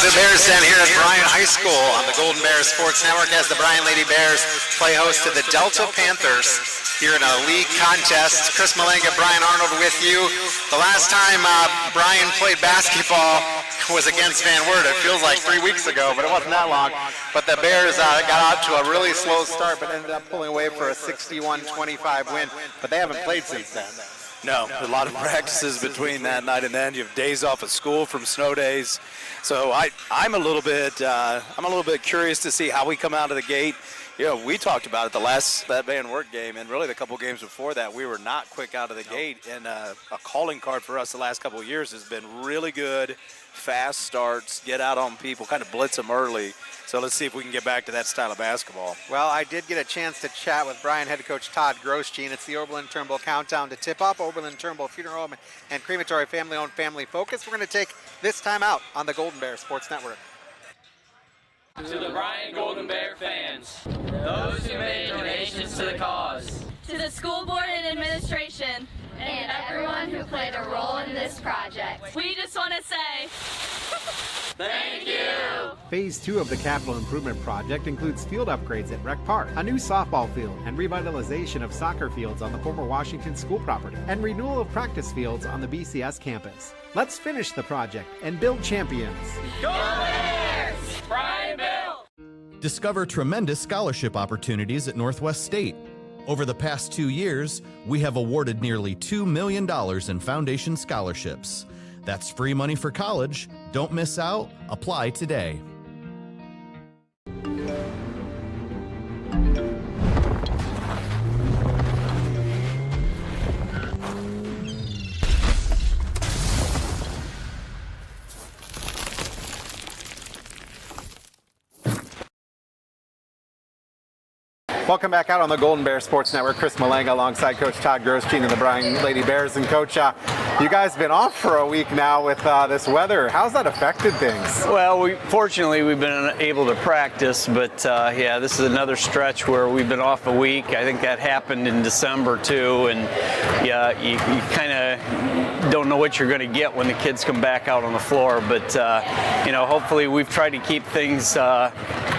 the Bears Den here at Bryan High School on the Golden Bears Sports Network as the Bryan Lady Bears play host to the Delta Panthers here in a league contest. Chris Malanga, Brian Arnold with you. The last time Brian played basketball was against Van Wert. It feels like 3 weeks ago, but it wasn't that long. But the Bears got out to a really slow start, but ended up pulling away for a 61-25 win. But they haven't played since then. No, a lot of practices between that night and then. You have days off at school from snow days, so I'm a little bit curious to see how we come out of the gate. You know, we talked about it that Van Wert game, and really the couple games before that, we were not quick out of the gate. And a calling card for us the last couple of years has been really good, fast starts, get out on people, kind of blitz them early. So let's see if we can get back to that style of basketball. Well, I did get a chance to chat with Bryan head coach Todd Grosjean. It's the Oberlin Turnbull countdown to tip off. Oberlin Turnbull Funeral Home and Crematory, family-owned, family focused. We're going to take this time out on the Golden Bear Sports Network. To the Bryan Golden Bear fans, those who made donations to the cause, to the school board and administration, and everyone who played a role in this project. We just want to say thank you. Phase 2 of the capital improvement project includes field upgrades at Rec Park, a new softball field, and revitalization of soccer fields on the former Washington school property, and renewal of practice fields on the BCS campus. Let's finish the project and build champions. Go Bears! Bryan Bill! Discover tremendous scholarship opportunities at Northwest State. Over the past 2 years, we have awarded nearly $2 million in foundation scholarships. That's free money for college. Don't miss out. Apply today. Welcome back out on the Golden Bear Sports Network. Chris Malanga alongside Coach Todd Grosjean and the Bryan Lady Bears. And Coach, you guys have been off for a week now with this weather. How's that affected things? Well, fortunately we've been able to practice, but yeah, this is another stretch where we've been off a week. I think that happened in December too, and yeah, you kind of don't know what you're going to get when the kids come back out on the floor. But you know, hopefully we've tried to keep things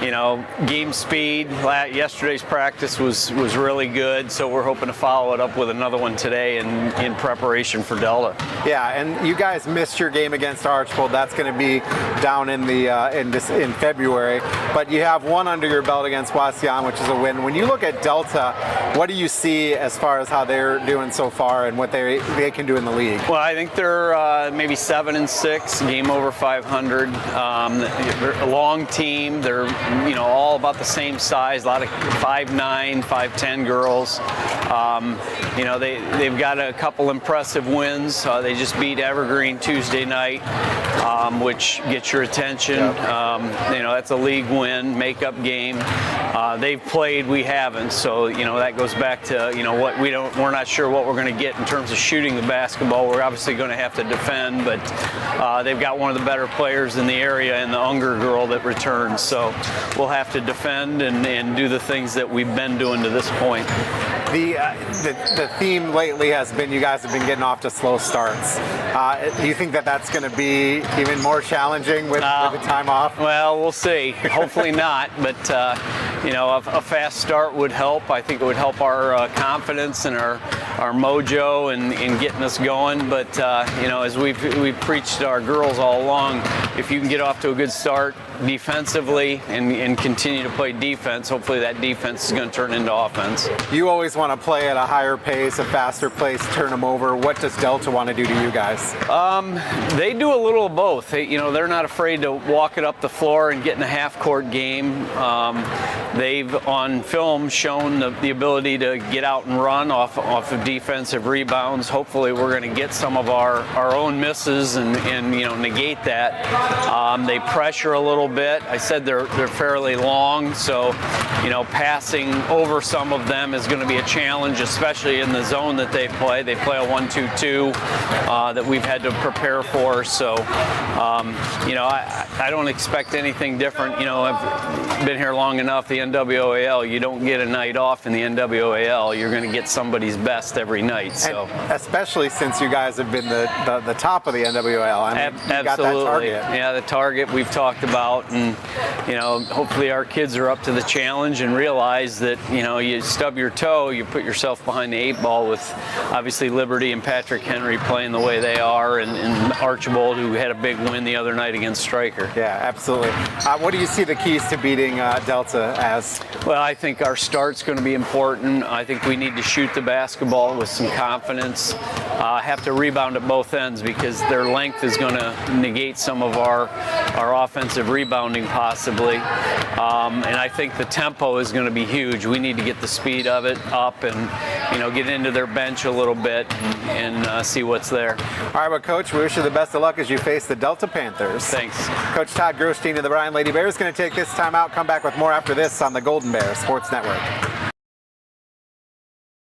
you know, game speed. Yesterday's practice was really good, so we're hoping to follow it up with another one today in preparation for Delta. Yeah, and you guys missed your game against Archbold. That's going to be down in February. But you have one under your belt against Wasion, which is a win. When you look at Delta, what do you see as far as how they're doing so far and what they can do in the league? Well, I think they're maybe 7-6, game over 500. They're a long team. They're all about the same size. A lot of 5'9", 5'10" girls. They've got a couple impressive wins. They just beat Evergreen Tuesday night, which gets your attention. That's a league win, makeup game. They've played, we haven't, so that goes back to what we're not sure what we're going to get in terms of shooting the basketball. We're obviously going to have to defend, but they've got one of the better players in the area in the Unger girl that returns, so we'll have to defend and do the things that we've been doing to this point. The theme lately has been you guys have been getting off to slow starts. Do you think that that's going to be even more challenging with the time off? Well, we'll see. Hopefully not, but a fast start would help. I think it would help our confidence and our mojo in getting us going. But as we've preached to our girls all along, if you can get off to a good start defensively and continue to play defense, hopefully that defense is going to turn into offense. You always want to play at a higher pace, a faster pace, turn them over. What does Delta want to do to you guys? They do a little of both. They're not afraid to walk it up the floor and get in a half-court game. They've, on film, shown the ability to get out and run off of defensive rebounds. Hopefully we're going to get some of our own misses and negate that. They pressure a little bit. I said they're fairly long, so passing over some of them is going to be a challenge, especially in the zone that they play. They play a 1-2-2 that we've had to prepare for. So I don't expect anything different. been here long enough, the NWOAL, you don't get a night off in the NWOAL. You're going to get somebody's best every night. So, and especially since you guys have been the top of the NWOAL. I mean, you got that target. Yeah, the target we've talked about, and hopefully our kids are up to the challenge and realize that you stub your toe, you put yourself behind the 8 ball with obviously Liberty and Patrick Henry playing the way they are, and Archibald, who had a big win the other night against Stryker. Yeah, absolutely. What do you see the keys to beating Delta as? Well, I think our start's going to be important. I think we need to shoot the basketball with some confidence. Have to rebound at both ends because their length is going to negate some of our offensive rebounding possibly. And I think the tempo is going to be huge. We need to get the speed of it up and get into their bench a little bit and see what's there. All right, well, Coach, we wish you the best of luck as you face the Delta Panthers. Thanks. Coach Todd Grosstein of the Bryan Lady Bears is going to take this time out, come back with more after this on the Golden Bear Sports Network.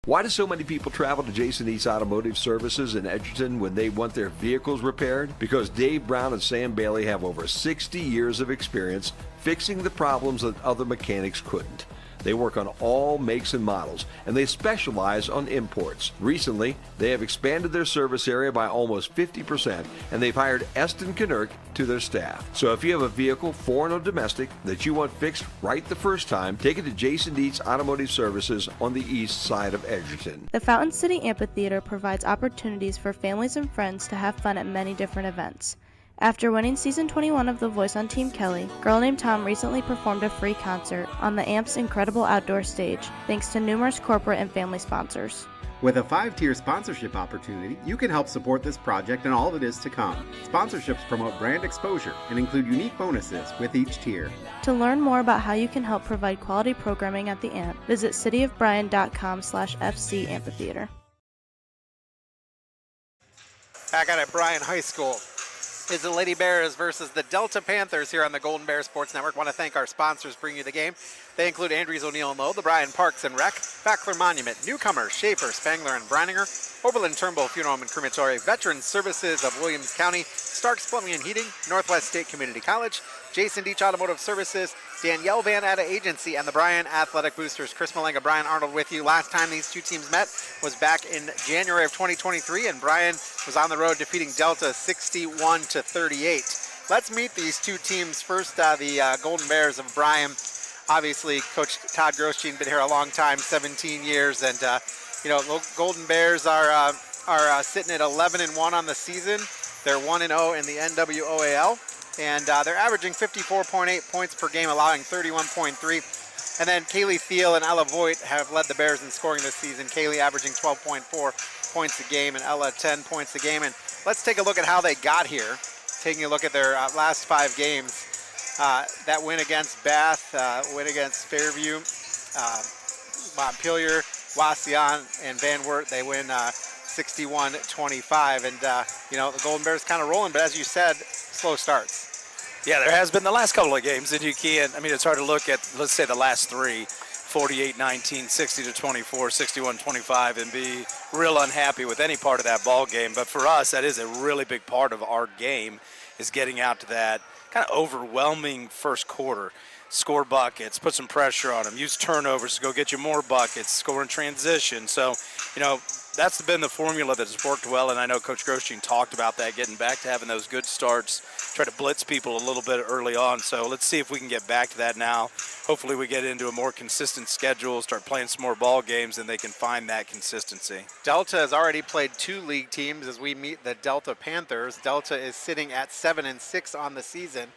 Why do so many people travel to Jason Eats Automotive Services in Edgerton when they want their vehicles repaired? Because Dave Brown and Sam Bailey have over 60 years of experience fixing the problems that other mechanics couldn't. They work on all makes and models, and they specialize on imports. Recently, they have expanded their service area by almost 50%, and they've hired Eston Knerk to their staff. So if you have a vehicle, foreign or domestic, that you want fixed right the first time, take it to Jason Dietsch Automotive Services on the east side of Edgerton. The Fountain City Amphitheater provides opportunities for families and friends to have fun at many different events. After winning Season 21 of The Voice on Team Kelly, Girl Named Tom recently performed a free concert on the AMP's incredible outdoor stage, thanks to numerous corporate and family sponsors. With a 5-tier sponsorship opportunity, you can help support this project and all that is to come. Sponsorships promote brand exposure and include unique bonuses with each tier. To learn more about how you can help provide quality programming at the AMP, visit cityofbryan.com/FC Amphitheater. Back out at Bryan High School is the Lady Bears versus the Delta Panthers here on the Golden Bear Sports Network. Want to thank our sponsors bringing you the game. They include Andrews O'Neill & Lowe, the Bryan Parks and Rec, Fackler Monument, Newcomers, Schaefer, Spangler and Brininger, Oberlin Turnbull Funeral Home and Crematory, Veterans Services of Williams County, Starks Plumbing and Heating, Northwest State Community College, Jason Dietsch Automotive Services, Danielle Van Atta Agency, and the Bryan Athletic Boosters. Chris Malanga, Brian Arnold with you. Last time these two teams met was back in January of 2023, and Bryan was on the road defeating Delta 61-38. Let's meet these two teams. First, the Golden Bears of Bryan. Obviously, Coach Todd Grosstein been here a long time, 17 years, and Golden Bears are sitting at 11-1 on the season. They're 1-0 in the NWOAL, and they're averaging 54.8 points per game, allowing 31.3. And then Kaylee Thiel and Ella Voigt have led the Bears in scoring this season. Kaylee averaging 12.4 points a game, and Ella 10 points a game. And let's take a look at how they got here. Taking a look at their last 5 games. That win against Bath, win against Fairview, Montpelier, Wauseon, and Van Wert, they win 61-25. And, the Golden Bears kind of rolling, but as you said, slow starts. Yeah, there has been the last couple of games, and you can't, it's hard to look at, let's say, the last 3, 48-19, 60-24, 61-25, and be real unhappy with any part of that ball game. But for us, that is a really big part of our game, is getting out to that kind of overwhelming first quarter. Score buckets, put some pressure on them, use turnovers to go get you more buckets, score in transition. So, that's been the formula that has worked well, and I know Coach Grosstein talked about that, getting back to having those good starts, try to blitz people a little bit early on. So let's see if we can get back to that now. Hopefully we get into a more consistent schedule, start playing some more ball games, and they can find that consistency. Delta has already played 2 league teams as we meet the Delta Panthers. Delta is sitting at 7-6 on the season.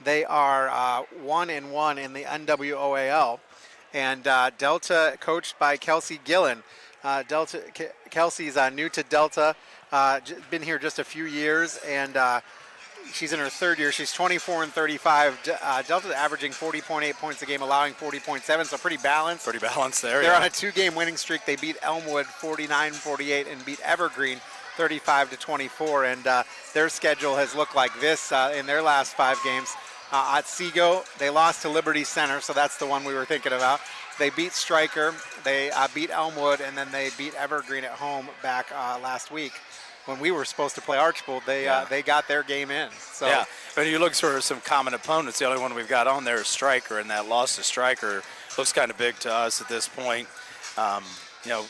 They are 1-1 in the NWOAL, and Delta coached by Kelsey Gillen. Kelsey's new to Delta, been here just a few years, and she's in her 3rd year. She's 24-35. Delta's averaging 40.8 points a game, allowing 40.7, so pretty balanced. Pretty balanced there, They're on a 2-game winning streak. They beat Elmwood 49-48 and beat Evergreen 35-24, and their schedule has looked like this in their last 5 games. At Seago, they lost to Liberty Center, so that's the one we were thinking about. They beat Stryker, they beat Elmwood, and then they beat Evergreen at home back last week. when we were supposed to play Archbold, they got their game in. So yeah, but you look for some common opponents. The only one we've got on there is Stryker, and that loss to Stryker looks kind of big to us at this point. You know,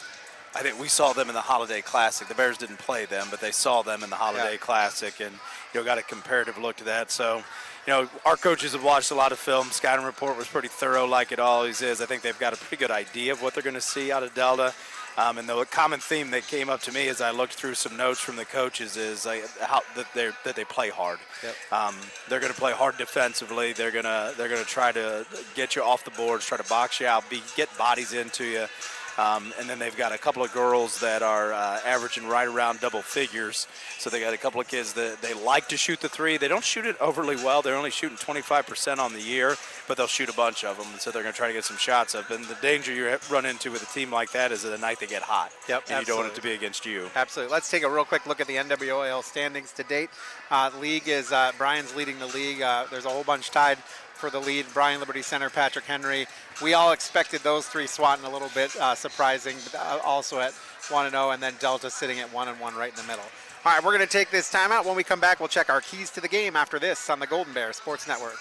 I think we saw them in the Holiday Classic. The Bears didn't play them, but they saw them in the Holiday Classic, and got a comparative look to that. So, our coaches have watched a lot of film. Scouting report was pretty thorough, like it always is. I think they've got a pretty good idea of what they're going to see out of Delta. And the common theme that came up to me as I looked through some notes from the coaches is that they play hard. Yep. They're going to play hard defensively. They're going to try to get you off the boards, try to box you out, get bodies into you. And then they've got a couple of girls that are averaging right around double figures. So they got a couple of kids that they like to shoot the three. They don't shoot it overly well. They're only shooting 25% on the year, but they'll shoot a bunch of them. And so they're going to try to get some shots up. And the danger you run into with a team like that is the night they get hot. Yep, and you don't want it to be against you. Absolutely. Let's take a real quick look at the NWOAL standings to date. League is Bryan's leading the league. There's a whole bunch tied for the lead. Bryan, Liberty Center, Patrick Henry. We all expected those three swatting a little bit, surprising, but also at 1-0, and then Delta sitting at 1-1 right in the middle. All right, we're going to take this time out. When we come back, we'll check our keys to the game after this on the Golden Bear Sports Network.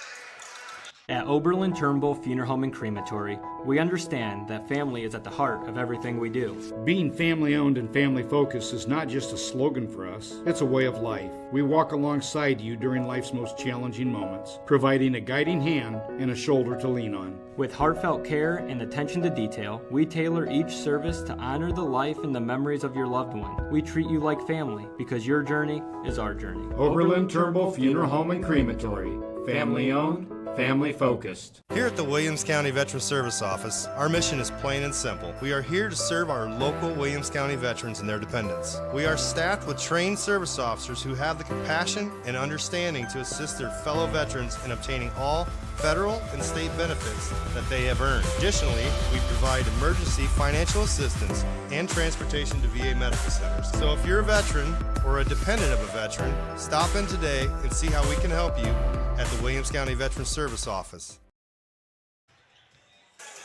At Oberlin, Turnbull Funeral Home and Crematory, we understand that family is at the heart of everything we do. Being family-owned and family-focused is not just a slogan for us, it's a way of life. We walk alongside you during life's most challenging moments, providing a guiding hand and a shoulder to lean on. With heartfelt care and attention to detail, we tailor each service to honor the life and the memories of your loved one. We treat you like family because your journey is our journey. Oberlin, Turnbull Funeral Home and Crematory. Family-owned, family-focused. Here at the Williams County Veterans Service Office, our mission is plain and simple. We are here to serve our local Williams County veterans and their dependents. We are staffed with trained service officers who have the compassion and understanding to assist their fellow veterans in obtaining all federal and state benefits that they have earned. Additionally, we provide emergency financial assistance and transportation to VA medical centers. So if you're a veteran or a dependent of a veteran, stop in today and see how we can help you at the Williams County Veterans Service Office.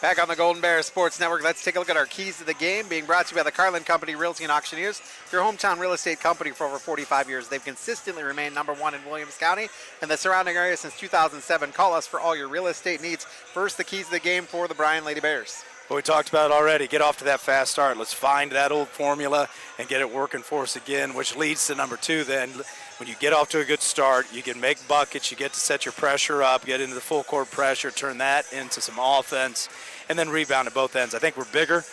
Back on the Golden Bear Sports Network, let's take a look at our keys to the game, being brought to you by the Carlin Company Realty and Auctioneers, your hometown real estate company for over 45 years. They've consistently remained #1 in Williams County and the surrounding area since 2007. Call us for all your real estate needs. First, the keys to the game for the Bryan Lady Bears. Well, we talked about it already. Get off to that fast start. Let's find that old formula and get it working for us again, which leads to number 2 then. When you get off to a good start, you can make buckets, you get to set your pressure up, get into the full court pressure, turn that into some offense, and then rebound at both ends. I think we're bigger,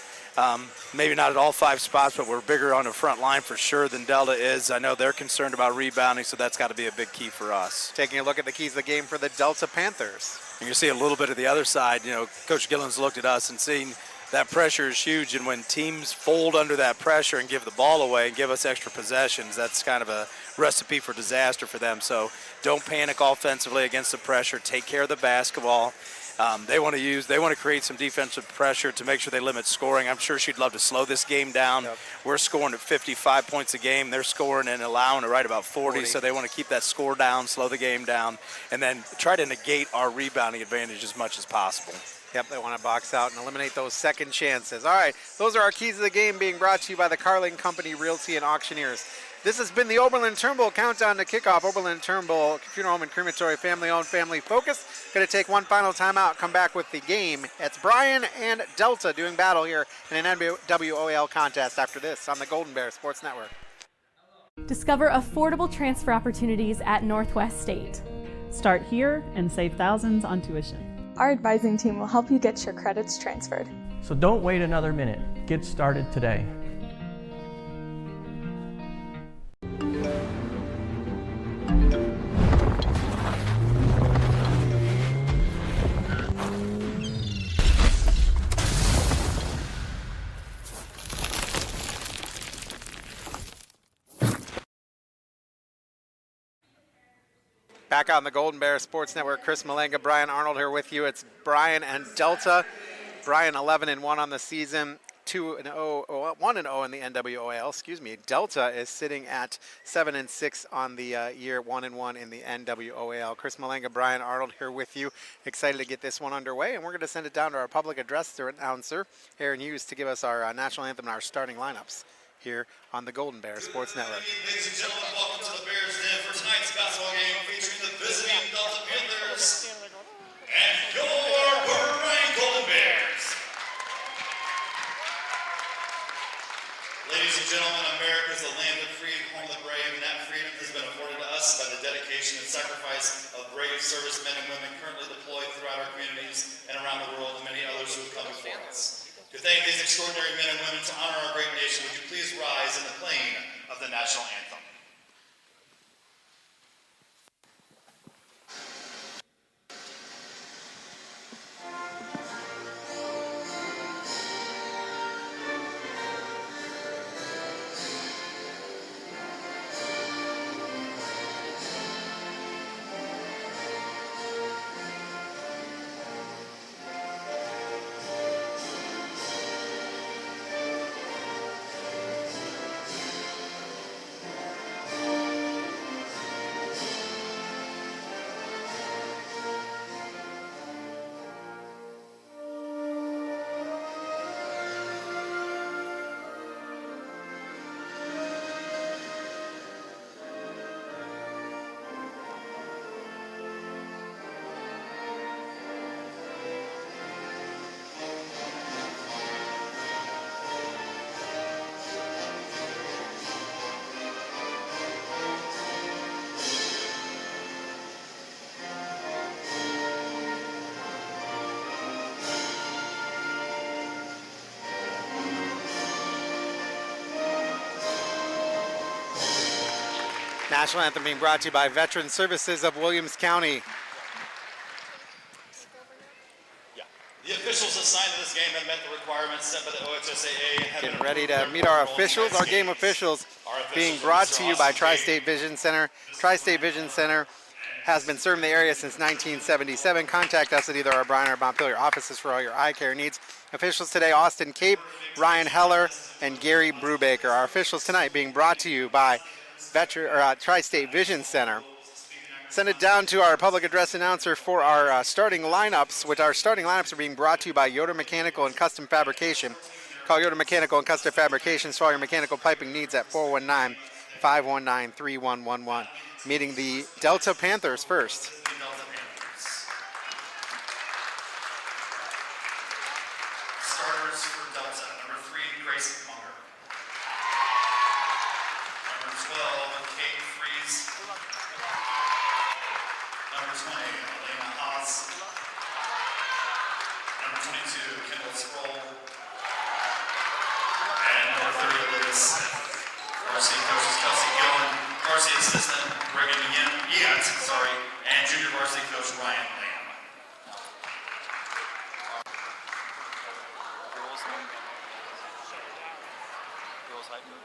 maybe not at all 5 spots, but we're bigger on the front line for sure than Delta is. I know they're concerned about rebounding, so that's got to be a big key for us. Taking a look at the keys of the game for the Delta Panthers. And you see a little bit of the other side. Coach Gillen's looked at us and seen that pressure is huge, and when teams fold under that pressure and give the ball away and give us extra possessions, that's kind of a recipe for disaster for them. So don't panic offensively against the pressure. Take care of the basketball. They want to create some defensive pressure to make sure they limit scoring. I'm sure she'd love to slow this game down. Yep. We're scoring at 55 points a game. They're scoring and allowing to right about 40, so they want to keep that score down, slow the game down, and then try to negate our rebounding advantage as much as possible. Yep, they want to box out and eliminate those second chances. All right, those are our keys of the game being brought to you by the Carlin Company Realty and Auctioneers. This has been the Oberlin Turnbull countdown to kickoff. Oberlin Turnbull Funeral Home and Crematory, family-owned, family-focused. Going to take one final timeout, come back with the game. It's Bryan and Delta doing battle here in an NWOAL contest after this on the Golden Bear Sports Network. Discover affordable transfer opportunities at Northwest State. Start here and save thousands on tuition. Our advising team will help you get your credits transferred. So don't wait another minute. Get started today. Back on the Golden Bear Sports Network, Chris Malanga, Brian Arnold here with you. It's Bryan and Delta. Bryan 11-1 on the season, 1-0 in the NWOAL. Excuse me. Delta is sitting at 7-6 on the year, 1-1 in the NWOAL. Chris Malanga, Brian Arnold here with you. Excited to get this one underway, and we're going to send it down to our public address announcer, Aaron Hughes, to give us our national anthem and our starting lineups here on the Golden Bear Sports Network. Ladies and gentlemen, welcome to the Bears Den for tonight's basketball game featuring the visiting Delta Panthers and your Bryan Golden Bears. Ladies and gentlemen, America is the land of free and home of the brave, and that freedom has been afforded to us by the dedication and sacrifice of brave servicemen and women currently deployed throughout our communities and around the world, and many others who have come before us. To thank these extraordinary men and women, to honor our great nation, would you please rise in the playing of the national anthem. National anthem being brought to you by Veteran Services of Williams County. The officials assigned to this game have met the requirements set by the OHSAA. And have Getting been ready to approved meet for our enrolled in officials, tonight's our game games. officials, Our officials being are brought Mr. to you by Austin Tri-State Vision Center. Tri-State Vision Center has been serving the area since 1977. Contact us at either our Bryan or Montpelier offices for all your eye care needs. Officials today, Austin Cape, Ryan Heller, and Gary Brubaker. Our officials tonight being brought to you by Tri-State Vision Center. Send it down to our public address announcer for our starting lineups, which our starting lineups are being brought to you by Yoder Mechanical and Custom Fabrication. Call Yoder Mechanical and Custom Fabrication for all your mechanical piping needs at 419-519-3111. Meeting the Delta Panthers first. Starters for Delta, number 3, Grace Munger. Number 12, Kate Fries. Number 20, Elena Haas. Number 22, Kendall Sproul. And number 30, Olivia Smith. Varsity coaches Kelsey Gillen, varsity assistant Pregame and junior varsity coach Ryan Lamb.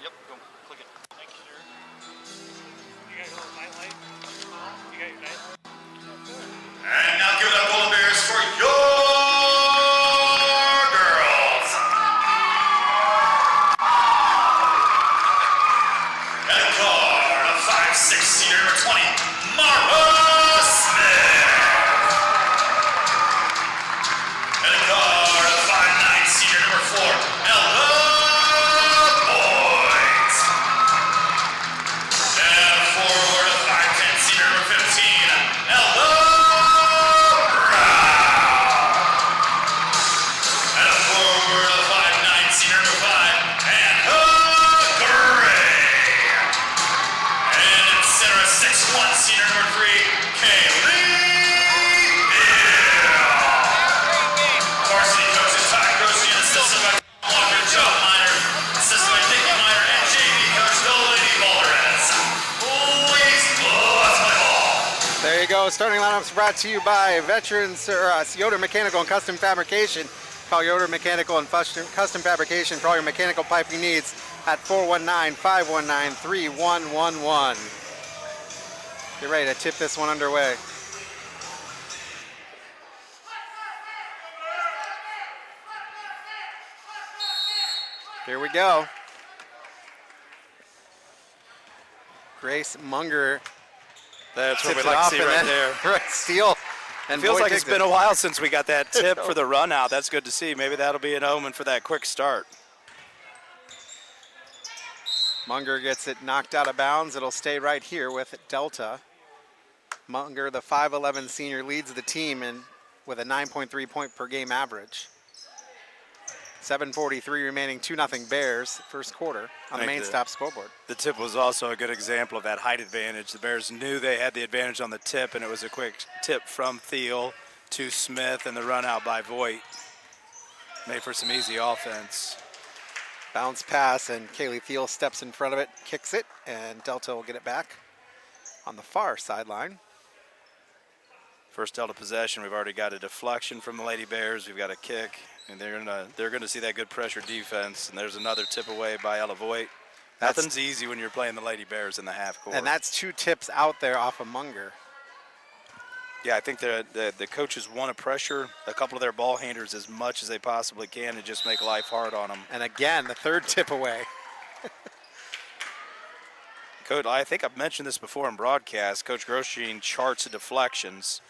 Yep, go click it. Thank you, sir. You got your little nightlight? You got your nightlight? And now give it up, Golden Bears, for your girls. And a card of 5'6", senior number 20, Mara Smith. And a card of 5'9", senior number 4, Ella Boyd. And a forward of 5'10", senior number 15, Ella senior number 3, Kaylee Hill. Varsity coaches Ty Grossi and assistant by Walker Joe Miner, assistant by Nikki Miner, and JV coach Delta Lady Bears. Please, let's play ball. There you go. Starting lineups brought to you by Veterans Yoder Mechanical and Custom Fabrication. Call Yoder Mechanical and Custom Fabrication for all your mechanical piping needs at 419-519-3111. Get ready to tip this one underway. Here we go. Grace Munger. That's what tips we it like off to see and right then there. Steal. And Feels Boyd like it's takes been it. a while since we got that tip for the run out. That's good to see. Maybe that'll be an omen for that quick start. Munger gets it knocked out of bounds. It'll stay right here with Delta. Munger, the 5'11 senior, leads the team with a 9.3 point per game average. 7:43 remaining, 2-0 Bears, first quarter on the main stop scoreboard. The tip was also a good example of that height advantage. The Bears knew they had the advantage on the tip, and it was a quick tip from Thiel to Smith, and the run out by Voigt made for some easy offense. Bounce pass, and Kaylee Thiel steps in front of it, kicks it, and Delta will get it back on the far sideline. First Delta possession, we've already got a deflection from the Lady Bears. We've got a kick, and they're gonna see that good pressure defense. And there's another tip away by Ella Voigt. Nothing's easy when you're playing the Lady Bears in the half court. And that's 2 tips out there off of Munger. Yeah, I think the coaches want to pressure a couple of their ball handlers as much as they possibly can and just make life hard on them. And again, the 3rd tip away. Coach, I think I've mentioned this before in broadcast. Coach Grosjean charts the deflections,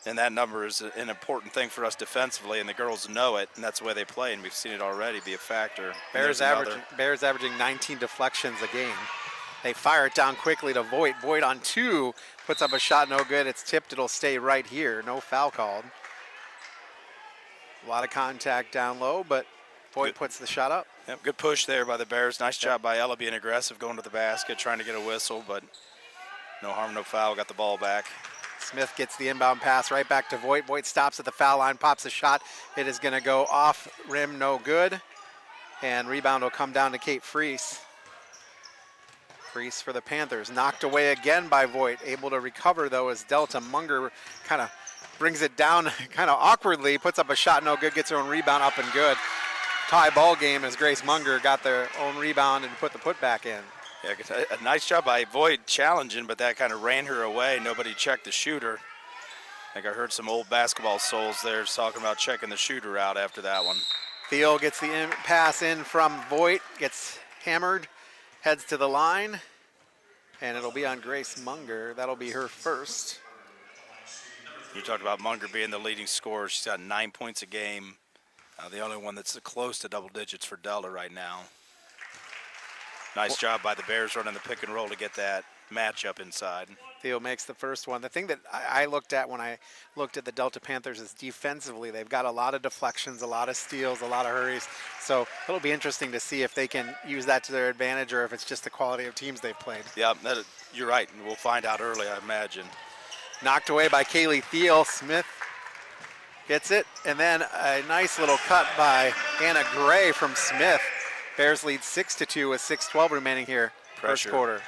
and that number is an important thing for us defensively, and the girls know it, and that's the way they play, and we've seen it already be a factor. Bears averaging 19 deflections a game. They fire it down quickly to Voigt. Voigt on 2, puts up a shot, no good. It's tipped, it'll stay right here. No foul called. A lot of contact down low, but Voigt puts the shot up. Yep, good push there by the Bears. Nice job by Ella being aggressive, going to the basket, trying to get a whistle, but no harm, no foul. Got the ball back. Smith gets the inbound pass right back to Voigt. Voigt stops at the foul line, pops a shot. It is going to go off rim, no good. And rebound will come down to Kate Freese. Freese for the Panthers. Knocked away again by Voigt. Able to recover, though, as Delta. Munger kind of brings it down kind of awkwardly. Puts up a shot, no good. Gets her own rebound up and good. Tie ball game as Grace Munger got their own rebound and put the putback in. Yeah, a nice job by Voigt challenging, but that kind of ran her away. Nobody checked the shooter. I think I heard some old basketball souls there talking about checking the shooter out after that one. Theo gets the pass in from Voigt, gets hammered, heads to the line, and it'll be on Grace Munger. That'll be her first. You talked about Munger being the leading scorer. She's got 9 points a game. The only one that's close to double digits for Delta right now. Nice job by the Bears running the pick and roll to get that matchup inside. Theo makes the first one. The thing that I looked at when I looked at the Delta Panthers is defensively. They've got a lot of deflections, a lot of steals, a lot of hurries. So it'll be interesting to see if they can use that to their advantage or if it's just the quality of teams they've played. Yeah, you're right. We'll find out early, I imagine. Knocked away by Kaylee Thiel. Smith gets it, and then a nice little cut by Anna Gray from Smith. Bears lead 6-2 with 6:12 remaining here. First quarter.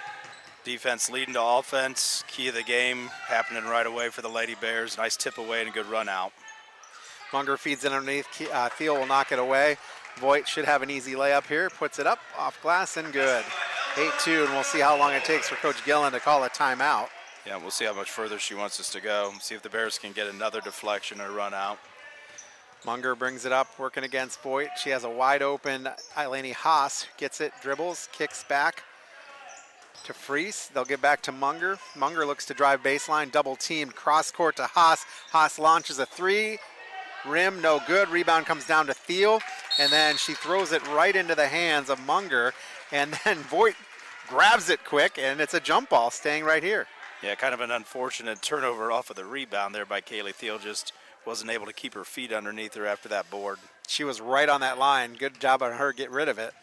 Defense leading to offense. Key of the game happening right away for the Lady Bears. Nice tip away and a good run out. Munger feeds it underneath. Thiel will knock it away. Voigt should have an easy layup here. Puts it up off glass and good. 8-2, and we'll see how long it takes for Coach Gillen to call a timeout. Yeah, we'll see how much further she wants us to go. See if the Bears can get another deflection or run out. Munger brings it up, working against Voigt. She has a wide open Eilani Haas. Gets it, dribbles, kicks back to Freese. They'll get back to Munger. Munger looks to drive baseline, double teamed, cross court to Haas. Haas launches a 3. Rim, no good. Rebound comes down to Thiel, and then she throws it right into the hands of Munger, and then Voigt grabs it quick, and it's a jump ball staying right here. Yeah, kind of an unfortunate turnover off of the rebound there by Kaylee Thiel. Just wasn't able to keep her feet underneath her after that board. She was right on that line. Good job on her, get rid of it.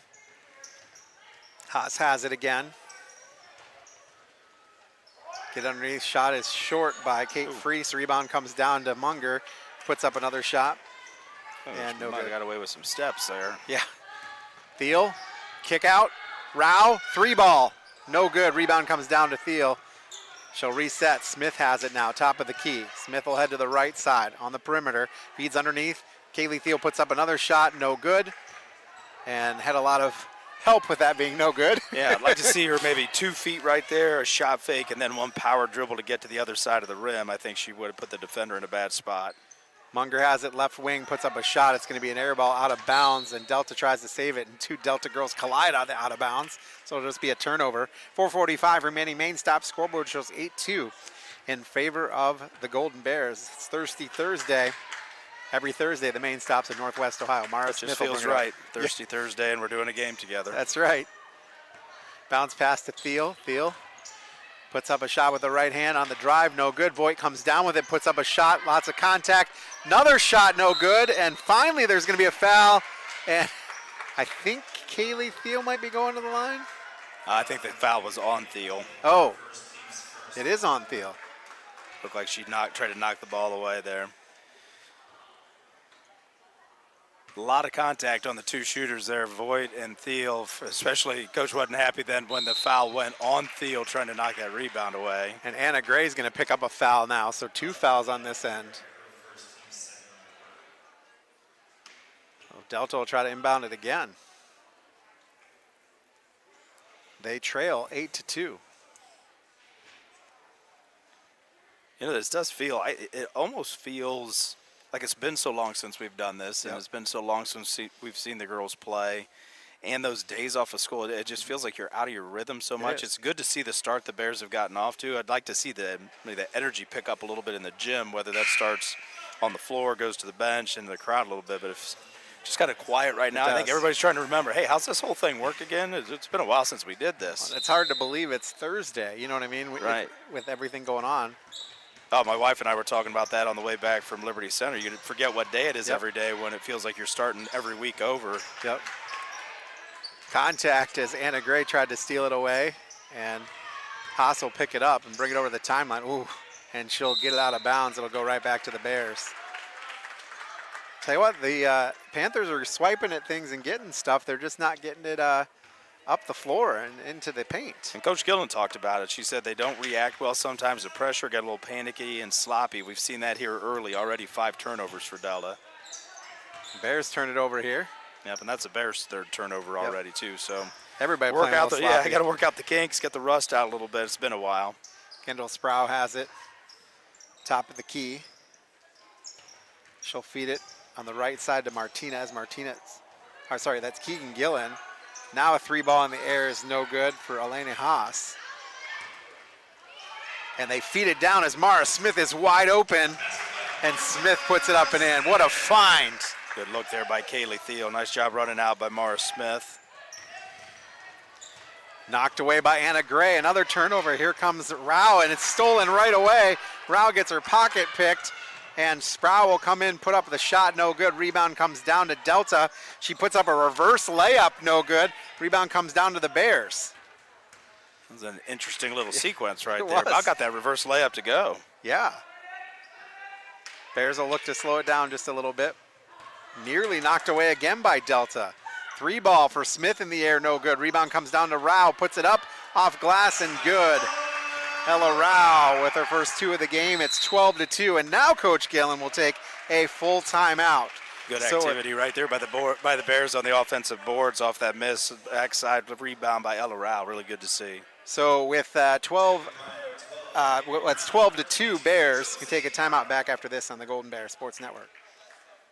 Haas has it again. Get underneath, shot is short by Kate Freese. Rebound comes down to Munger, puts up another shot. And no good. Got away with some steps there. Yeah. Thiel, kick out, Rao, 3 ball. No good, rebound comes down to Thiel. She'll reset. Smith has it now, top of the key. Smith will head to the right side on the perimeter. Feeds underneath. Kaylee Thiel puts up another shot, no good. And had a lot of help with that being no good. Yeah, I'd like to see her maybe 2 feet right there, a shot fake, and then one power dribble to get to the other side of the rim. I think she would have put the defender in a bad spot. Munger has it, left wing, puts up a shot. It's going to be an air ball out of bounds, and Delta tries to save it, and 2 Delta girls collide out of bounds. So it'll just be a turnover. 4:45 remaining. Main stop scoreboard shows 8-2 in favor of the Golden Bears. It's Thirsty Thursday. Every Thursday, the main stops in Northwest Ohio. Mara That Smith just feels right. Thirsty Thursday, and we're doing a game together. That's right. Bounce pass to Thiel. Thiel puts up a shot with the right hand on the drive, no good. Voigt comes down with it, puts up a shot, lots of contact. Another shot, no good. And finally there's going to be a foul. And I think Kaylee Thiel might be going to the line. I think the foul was on Thiel. Oh, it is on Thiel. Looked like she tried to knock the ball away there. A lot of contact on the two shooters there, Voigt and Thiel, especially Coach wasn't happy then when the foul went on Thiel trying to knock that rebound away. And Anna Gray's going to pick up a foul now, so 2 fouls on this end. Delta will try to inbound it again. They trail 8-2. You know, this does feel, it almost feels like it's been so long since we've done this, and it's been so long since we've seen the girls play. And those days off of school, it just feels like you're out of your rhythm so much. It's good to see the start the Bears have gotten off to. I'd like to see the energy pick up a little bit in the gym, whether that starts on the floor, goes to the bench, and the crowd a little bit. But if just kind of quiet right now, I think everybody's trying to remember, hey, how's this whole thing work again? It's been a while since we did this. Well, it's hard to believe it's Thursday, you know what I mean? Right. With everything going on. Oh, my wife and I were talking about that on the way back from Liberty Center. You forget what day it is every day when it feels like you're starting every week over. Yep. Contact as Anna Gray tried to steal it away, and Haas will pick it up and bring it over the timeline. Ooh, and she'll get it out of bounds. It'll go right back to the Bears. Tell you what, the Panthers are swiping at things and getting stuff. They're just not getting it up the floor and into the paint. And Coach Gillen talked about it. She said they don't react well sometimes to pressure, get a little panicky and sloppy. We've seen that here early. Already 5 turnovers for Delta. Bears turn it over here. Yep, and that's a Bears third turnover already too. So everybody work playing out sloppy. I got to work out the kinks, get the rust out a little bit. It's been a while. Kendall Sproul has it. Top of the key. She'll feed it on the right side to Martinez. That's Keegan Gillen. Now a 3-ball in the air is no good for Elena Haas. And they feed it down as Mara Smith is wide open. And Smith puts it up and in. What a find. Good look there by Kaylee Thiel. Nice job running out by Mara Smith. Knocked away by Anna Gray. Another turnover. Here comes Rao, and it's stolen right away. Rao gets her pocket picked. And Sproul will come in, put up the shot, no good. Rebound comes down to Delta. She puts up a reverse layup, no good. Rebound comes down to the Bears. That was an interesting little sequence right there. I got that reverse layup to go. Yeah. Bears will look to slow it down just a little bit. Nearly knocked away again by Delta. 3-ball for Smith in the air, no good. Rebound comes down to Rao, puts it up, off glass and good. Ella Rao with her first 2 of the game. It's 12-2, and now Coach Gillen will take a full timeout. Good activity right there by the Bears on the offensive boards off that miss. Backside rebound by Ella Rao. Really good to see. So with 12-2 Bears, you take a timeout back after this on the Golden Bear Sports Network.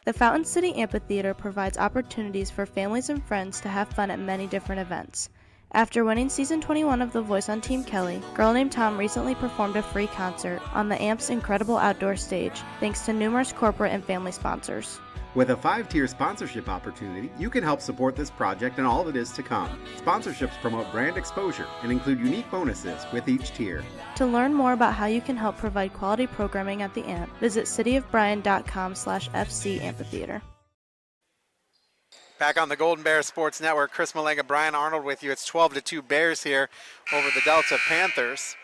The Fountain City Amphitheater provides opportunities for families and friends to have fun at many different events. After winning Season 21 of The Voice on Team Kelly, Girl Named Tom recently performed a free concert on the AMP's incredible outdoor stage, thanks to numerous corporate and family sponsors. With a 5-tier sponsorship opportunity, you can help support this project and all that is to come. Sponsorships promote brand exposure and include unique bonuses with each tier. To learn more about how you can help provide quality programming at the AMP, visit cityofbryan.com/FC Amphitheater. Back on the Golden Bear Sports Network, Chris Malanga, Brian Arnold with you. It's 12-2 Bears here over the Delta Panthers.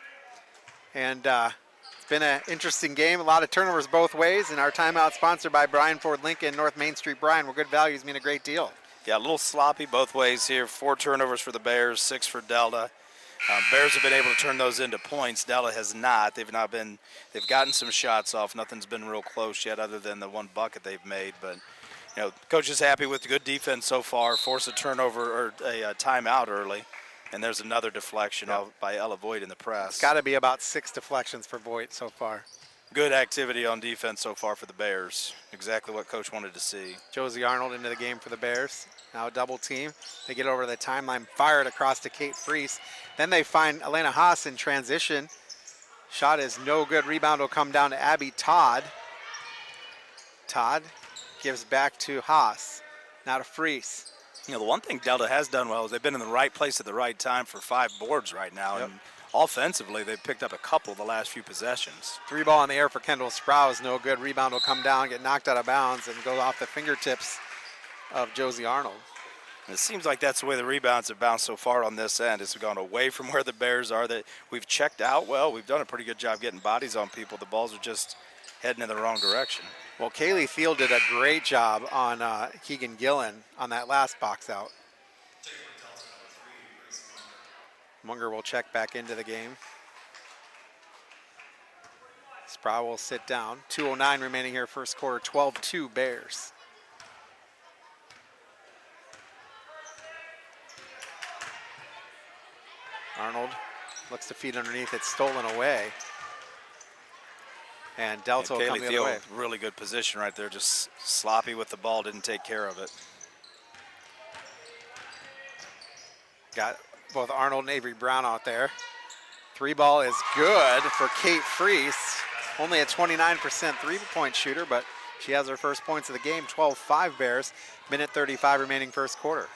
And it's been an interesting game. A lot of turnovers both ways. And our timeout sponsored by Brian Ford Lincoln, North Main Street. Brian, where good values mean a great deal. Yeah, a little sloppy both ways here. 4 turnovers for the Bears, 6 for Delta. Bears have been able to turn those into points. Delta has not. They've gotten some shots off. Nothing's been real close yet other than the 1 bucket they've made. But you know, coach is happy with the good defense so far. Force a turnover or a timeout early, and there's another deflection by Ella Voigt in the press. It's got to be about 6 deflections for Voigt so far. Good activity on defense so far for the Bears. Exactly what coach wanted to see. Josie Arnold into the game for the Bears. Now a double team. They get over the timeline, fire it across to Kate Freese. Then they find Elena Haas in transition. Shot is no good. Rebound will come down to Abby Todd. Todd gives back to Haas. Now to Freese. You know, the one thing Delta has done well is they've been in the right place at the right time for 5 boards right now. Yep. And offensively, they've picked up a couple the last few possessions. 3 ball in the air for Kendall Sproul is no good. Rebound will come down, get knocked out of bounds, and go off the fingertips of Josie Arnold. And it seems like that's the way the rebounds have bounced so far on this end. It's gone away from where the Bears are. That we've checked out well. We've done a pretty good job getting bodies on people. The balls are just heading in the wrong direction. Well, Kaylee Thiel did a great job on Keegan Gillen on that last box out. Munger will check back into the game. Sproul will sit down. 2:09 remaining here, first quarter, 12-2 Bears. Arnold looks to feed underneath. It's stolen away. And Delta will come the other way. Really good position right there. Just sloppy with the ball. Didn't take care of it. Got both Arnold and Avery Brown out there. 3 ball is good for Kate Freese. Only a 29% three-point shooter, but she has her first points of the game. 12-5 Bears. Minute 35 remaining first quarter.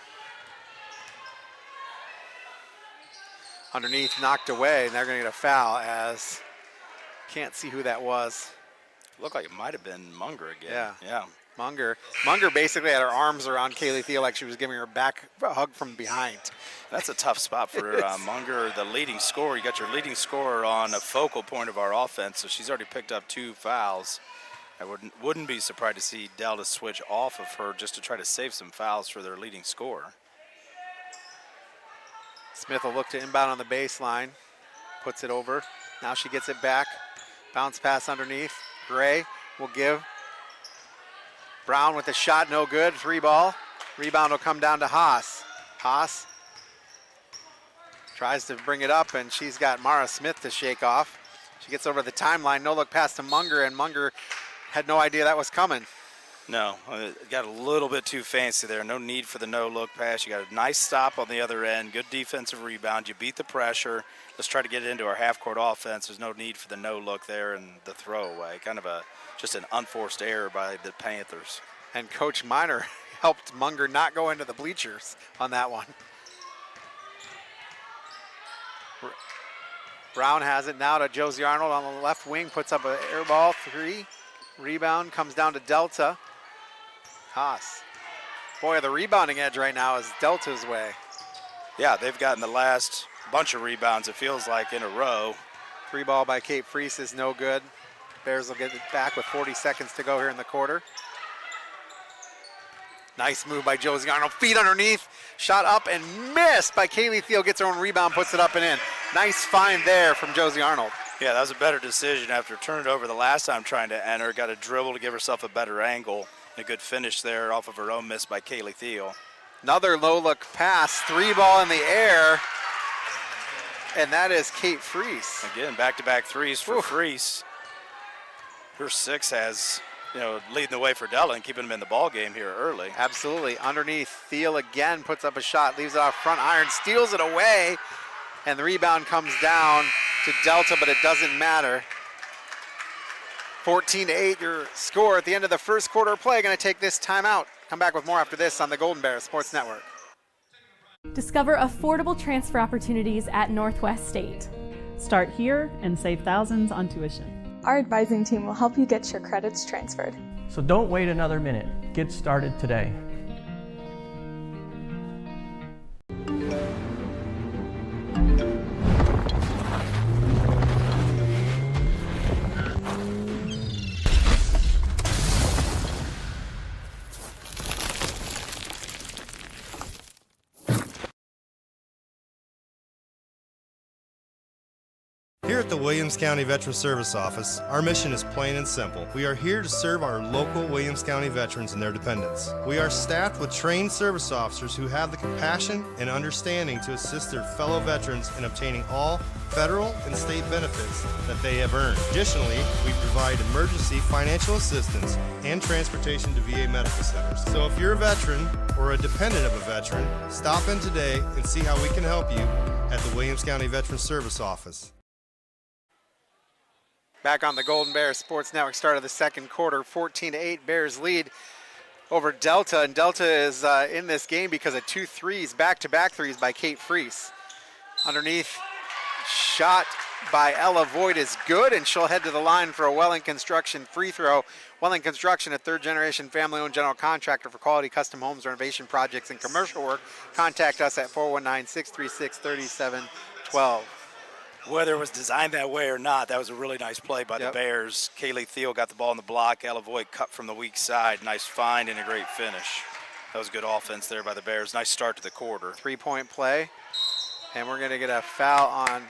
Underneath, knocked away, and they're going to get a foul as can't see who that was. Looked like it might have been Munger again. Yeah. Munger basically had her arms around Kaylee Thiel like she was giving her back a hug from behind. That's a tough spot for Munger, the leading scorer. You got your leading scorer on a focal point of our offense, so she's already picked up 2 fouls. I wouldn't be surprised to see Delta switch off of her just to try to save some fouls for their leading scorer. Smith will look to inbound on the baseline, puts it over. Now she gets it back. Bounce pass underneath. Gray will give. Brown with the shot, no good. 3 ball. Rebound will come down to Haas. Haas tries to bring it up, and she's got Mara Smith to shake off. She gets over the timeline, no look pass to Munger, and Munger had no idea that was coming. No, got a little bit too fancy there. No need for the no-look pass. You got a nice stop on the other end, good defensive rebound. You beat the pressure. Let's try to get it into our half-court offense. There's no need for the no-look there and the throwaway. Kind of just an unforced error by the Panthers. And Coach Miner helped Munger not go into the bleachers on that one. Brown has it now to Josie Arnold on the left wing, puts up an air ball, 3. Rebound comes down to Delta. Haas. Boy, the rebounding edge right now is Delta's way. Yeah, they've gotten the last bunch of rebounds, it feels like, in a row. 3 ball by Kate Freese is no good. Bears will get it back with 40 seconds to go here in the quarter. Nice move by Josie Arnold. Feet underneath. Shot up and missed by Kaylee Thiel. Gets her own rebound, puts it up and in. Nice find there from Josie Arnold. Yeah, that was a better decision after turning it over the last time trying to enter. Got a dribble to give herself a better angle. A good finish there off of her own miss by Kaylee Thiel. Another low-look pass. 3 ball in the air. And that is Kate Freese. Again, back-to-back threes for Freese. Her 6 has, leading the way for Delta and keeping them in the ball game here early. Absolutely. Underneath, Thiel again puts up a shot, leaves it off front iron, steals it away, and the rebound comes down to Delta, but it doesn't matter. 14-8 your score at the end of the first quarter of play. Going to take this timeout. Come back with more after this on the Golden Bears Sports Network. Discover affordable transfer opportunities at Northwest State. Start here and save thousands on tuition. Our advising team will help you get your credits transferred. So don't wait another minute. Get started today. Here at the Williams County Veteran Service Office, our mission is plain and simple. We are here to serve our local Williams County veterans and their dependents. We are staffed with trained service officers who have the compassion and understanding to assist their fellow veterans in obtaining all federal and state benefits that they have earned. Additionally, we provide emergency financial assistance and transportation to VA medical centers. So if you're a veteran or a dependent of a veteran, stop in today and see how we can help you at the Williams County Veteran Service Office. Back on the Golden Bears Sports Network, start of the second quarter, 14-8 Bears lead. over Delta, and Delta is in this game because of 2 threes, back-to-back threes by Kate Freese. Underneath, shot by Ella Voigt is good, and she'll head to the line for a Welling Construction free throw. Welling Construction, a third-generation family-owned general contractor for quality custom homes, renovation projects, and commercial work. Contact us at 419-636-3712. Whether it was designed that way or not, that was a really nice play by the Bears. Kaylee Thiel got the ball in the block. Ella Voigt cut from the weak side. Nice find and a great finish. That was good offense there by the Bears. Nice start to the quarter. 3-point play, and we're going to get a foul on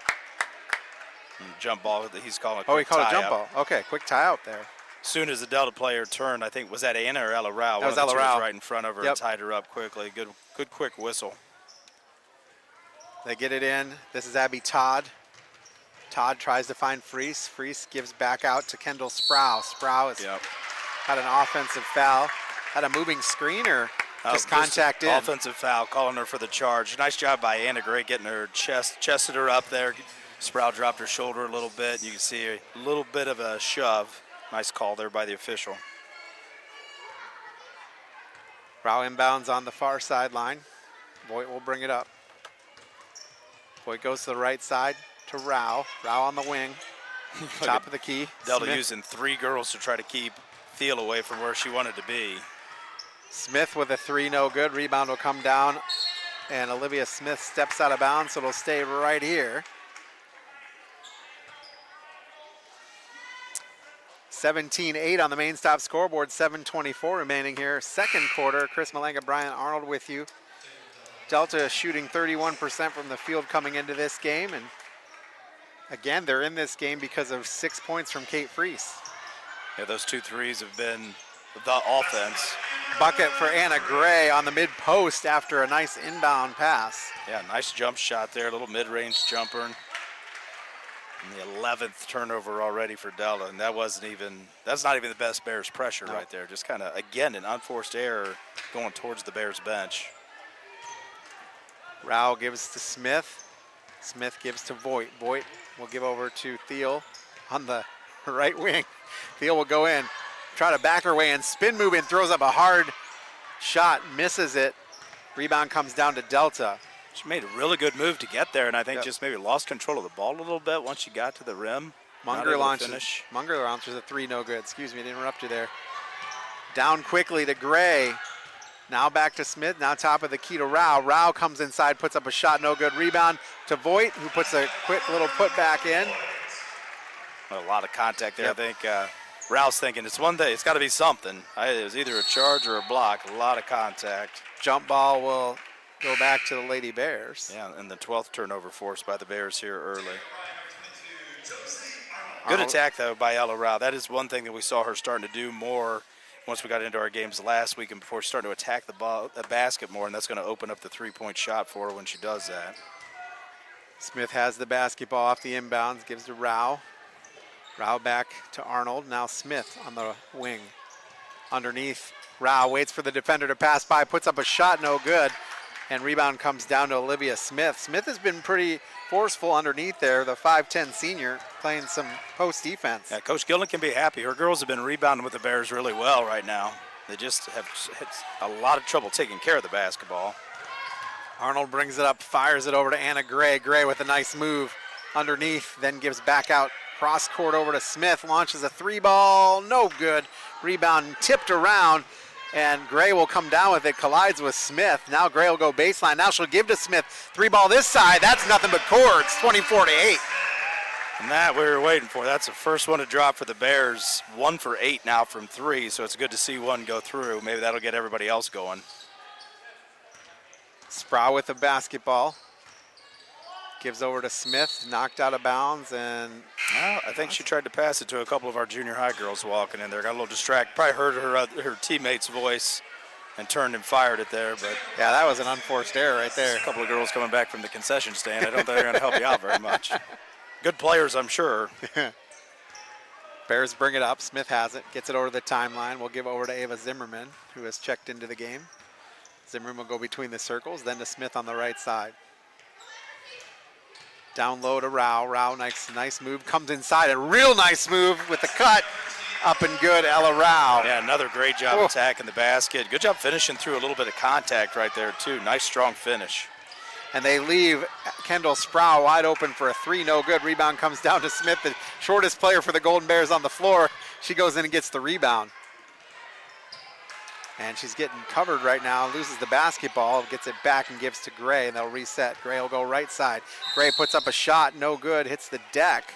jump ball. He's calling a he quick called a jump tie-out. ball. Okay, quick tie out there. As soon as the Delta player turned, I think, was that Anna or Ella Rao? That was One of the Ella two was Rao. right in front of her and tied her up quickly. Good quick whistle. They get it in. This is Abby Todd. Todd tries to find Freese. Freese gives back out to Kendall Sproul. Sproul has had an offensive foul. Had a moving screen or just contact in? Offensive foul, calling her for the charge. Nice job by Anna Gray getting her chested her up there. Sproul dropped her shoulder a little bit. You can see a little bit of a shove. Nice call there by the official. Rao inbounds on the far sideline. Voigt will bring it up. Voigt goes to the right side to Rao. Rao on the wing. Top of the key. Delta Smith. using 3 girls to try to keep Thiel away from where she wanted to be. Smith with a 3, no good. Rebound will come down, and Olivia Smith steps out of bounds, so it'll stay right here. 17-8 on the main stop scoreboard, 7:24 remaining here. Second quarter, Chris Malanga, Brian Arnold with you. Delta shooting 31% from the field coming into this game, and again, they're in this game because of 6 points from Kate Freese. Yeah, those 2 threes have been the offense. Bucket for Anna Gray on the mid-post after a nice inbound pass. Yeah, nice jump shot there, a little mid-range jumper. And the 11th turnover already for Delta, and that's not even the best Bears pressure right there. Just kind of, again, an unforced error going towards the Bears bench. Rao gives to Smith. Smith gives to Voigt. Voigt will give over to Thiel on the right wing. Thiel will go in, try to back her way and spin move in, throws up a hard shot, misses it. Rebound comes down to Delta. She made a really good move to get there, and I think just maybe lost control of the ball a little bit once she got to the rim. Munger launches a 3, no good. Excuse me to interrupt you there. Down quickly to Gray. Now back to Smith, now top of the key to Rao. Rao comes inside, puts up a shot, no good. Rebound to Voigt, who puts a quick little put back in. A lot of contact there. I think Rao's thinking it's one day, it's got to be something. It was either a charge or a block, a lot of contact. Jump ball will go back to the Lady Bears. Yeah, and the 12th turnover forced by the Bears here early. Good attack, though, by Ella Rao. That is one thing that we saw her starting to do more once we got into our games last week and before starting to attack the basket more, and that's going to open up the 3-point shot for her when she does that. Smith has the basketball off the inbounds, gives to Rao. Rao back to Arnold. Now Smith on the wing. Underneath, Rao waits for the defender to pass by, puts up a shot, no good. And rebound comes down to Olivia Smith. Smith has been pretty forceful underneath there, the 5'10 senior, playing some post defense. Yeah, Coach Gillen can be happy. Her girls have been rebounding with the Bears really well right now. They just have had a lot of trouble taking care of the basketball. Arnold brings it up, fires it over to Anna Gray. Gray with a nice move underneath, then gives back out cross court over to Smith. Launches a 3-ball, no good. Rebound tipped around, and Gray will come down with it, collides with Smith. Now Gray will go baseline. Now she'll give to Smith. 3-ball this side. That's nothing but cords. 24-8. And that we were waiting for. That's the first one to drop for the Bears. 1 for 8 now from 3, so it's good to see one go through. Maybe that'll get everybody else going. Sproul with the basketball. Gives over to Smith, knocked out of bounds, and I think she tried to pass it to a couple of our junior high girls walking in there. Got a little distracted. Probably heard her teammate's voice and turned and fired it there. But yeah, that was an unforced error right there. A couple of girls coming back from the concession stand. I don't think they're going to help you out very much. Good players, I'm sure. Bears bring it up. Smith has it, gets it over the timeline. We'll give over to Ava Zimmerman, who has checked into the game. Zimmerman will go between the circles, then to Smith on the right side. Down low to Rao. Rao, nice move, comes inside. A real nice move with the cut. Up and good, Ella Rao. Yeah, another great job attacking the basket. Good job finishing through a little bit of contact right there, too. Nice, strong finish. And they leave Kendall Sproul wide open for a three, no good. Rebound comes down to Smith, the shortest player for the Golden Bears on the floor. She goes in and gets the rebound. And she's getting covered right now, loses the basketball, gets it back and gives to Gray, and they'll reset. Gray will go right side. Gray puts up a shot, no good, hits the deck.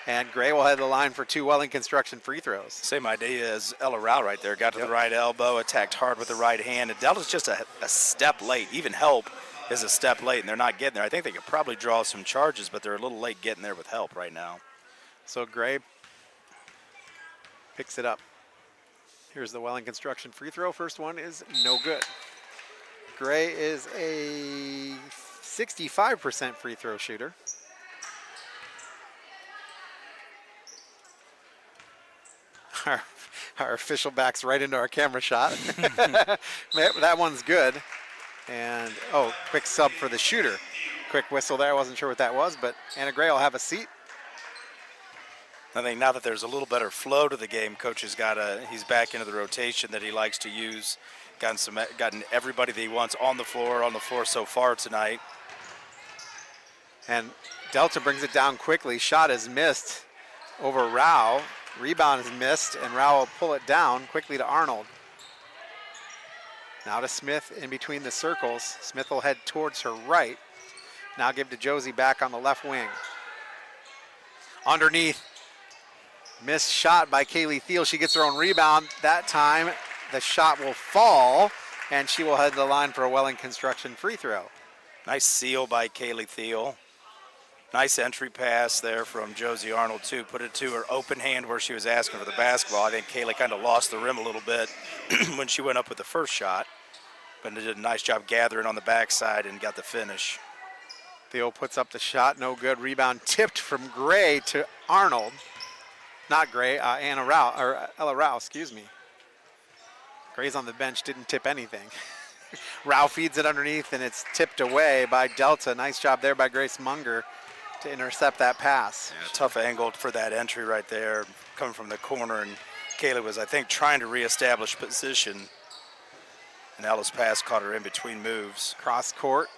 And Gray will head the line for 2 Welling Construction free throws. Same idea as Ella Rao right there. Got to the right elbow, attacked hard with the right hand. And Delta's just a step late. Even help is a step late, and they're not getting there. I think they could probably draw some charges, but they're a little late getting there with help right now. So Gray picks it up. Here's the Welling Construction free throw. First one is no good. Gray is a 65% free throw shooter. Our official backs right into our camera shot. That one's good. And, quick sub for the shooter. Quick whistle there. I wasn't sure what that was, but Anna Gray will have a seat. I think now that there's a little better flow to the game, Coach has he's back into the rotation that he likes to use. Gotten everybody that he wants on the floor so far tonight. And Delta brings it down quickly. Shot is missed over Rao. Rebound is missed, and Rao will pull it down quickly to Arnold. Now to Smith in between the circles. Smith will head towards her right. Now give to Josie back on the left wing. Underneath. Missed shot by Kaylee Thiel. She gets her own rebound. That time the shot will fall, and she will head to the line for a Welling Construction free throw. Nice seal by Kaylee Thiel. Nice entry pass there from Josie Arnold, too. Put it to her open hand where she was asking for the basketball. I think Kaylee kind of lost the rim a little bit when she went up with the first shot. But did a nice job gathering on the backside and got the finish. Thiel puts up the shot, no good. Rebound tipped from Gray to Arnold. Not Gray, Ella Rao, excuse me. Gray's on the bench, didn't tip anything. Rao feeds it underneath, and it's tipped away by Delta. Nice job there by Grace Munger to intercept that pass. Yeah, tough angle for that entry right there, coming from the corner, and Kaylee was, I think, trying to reestablish position. And Ella's pass caught her in between moves. Cross court,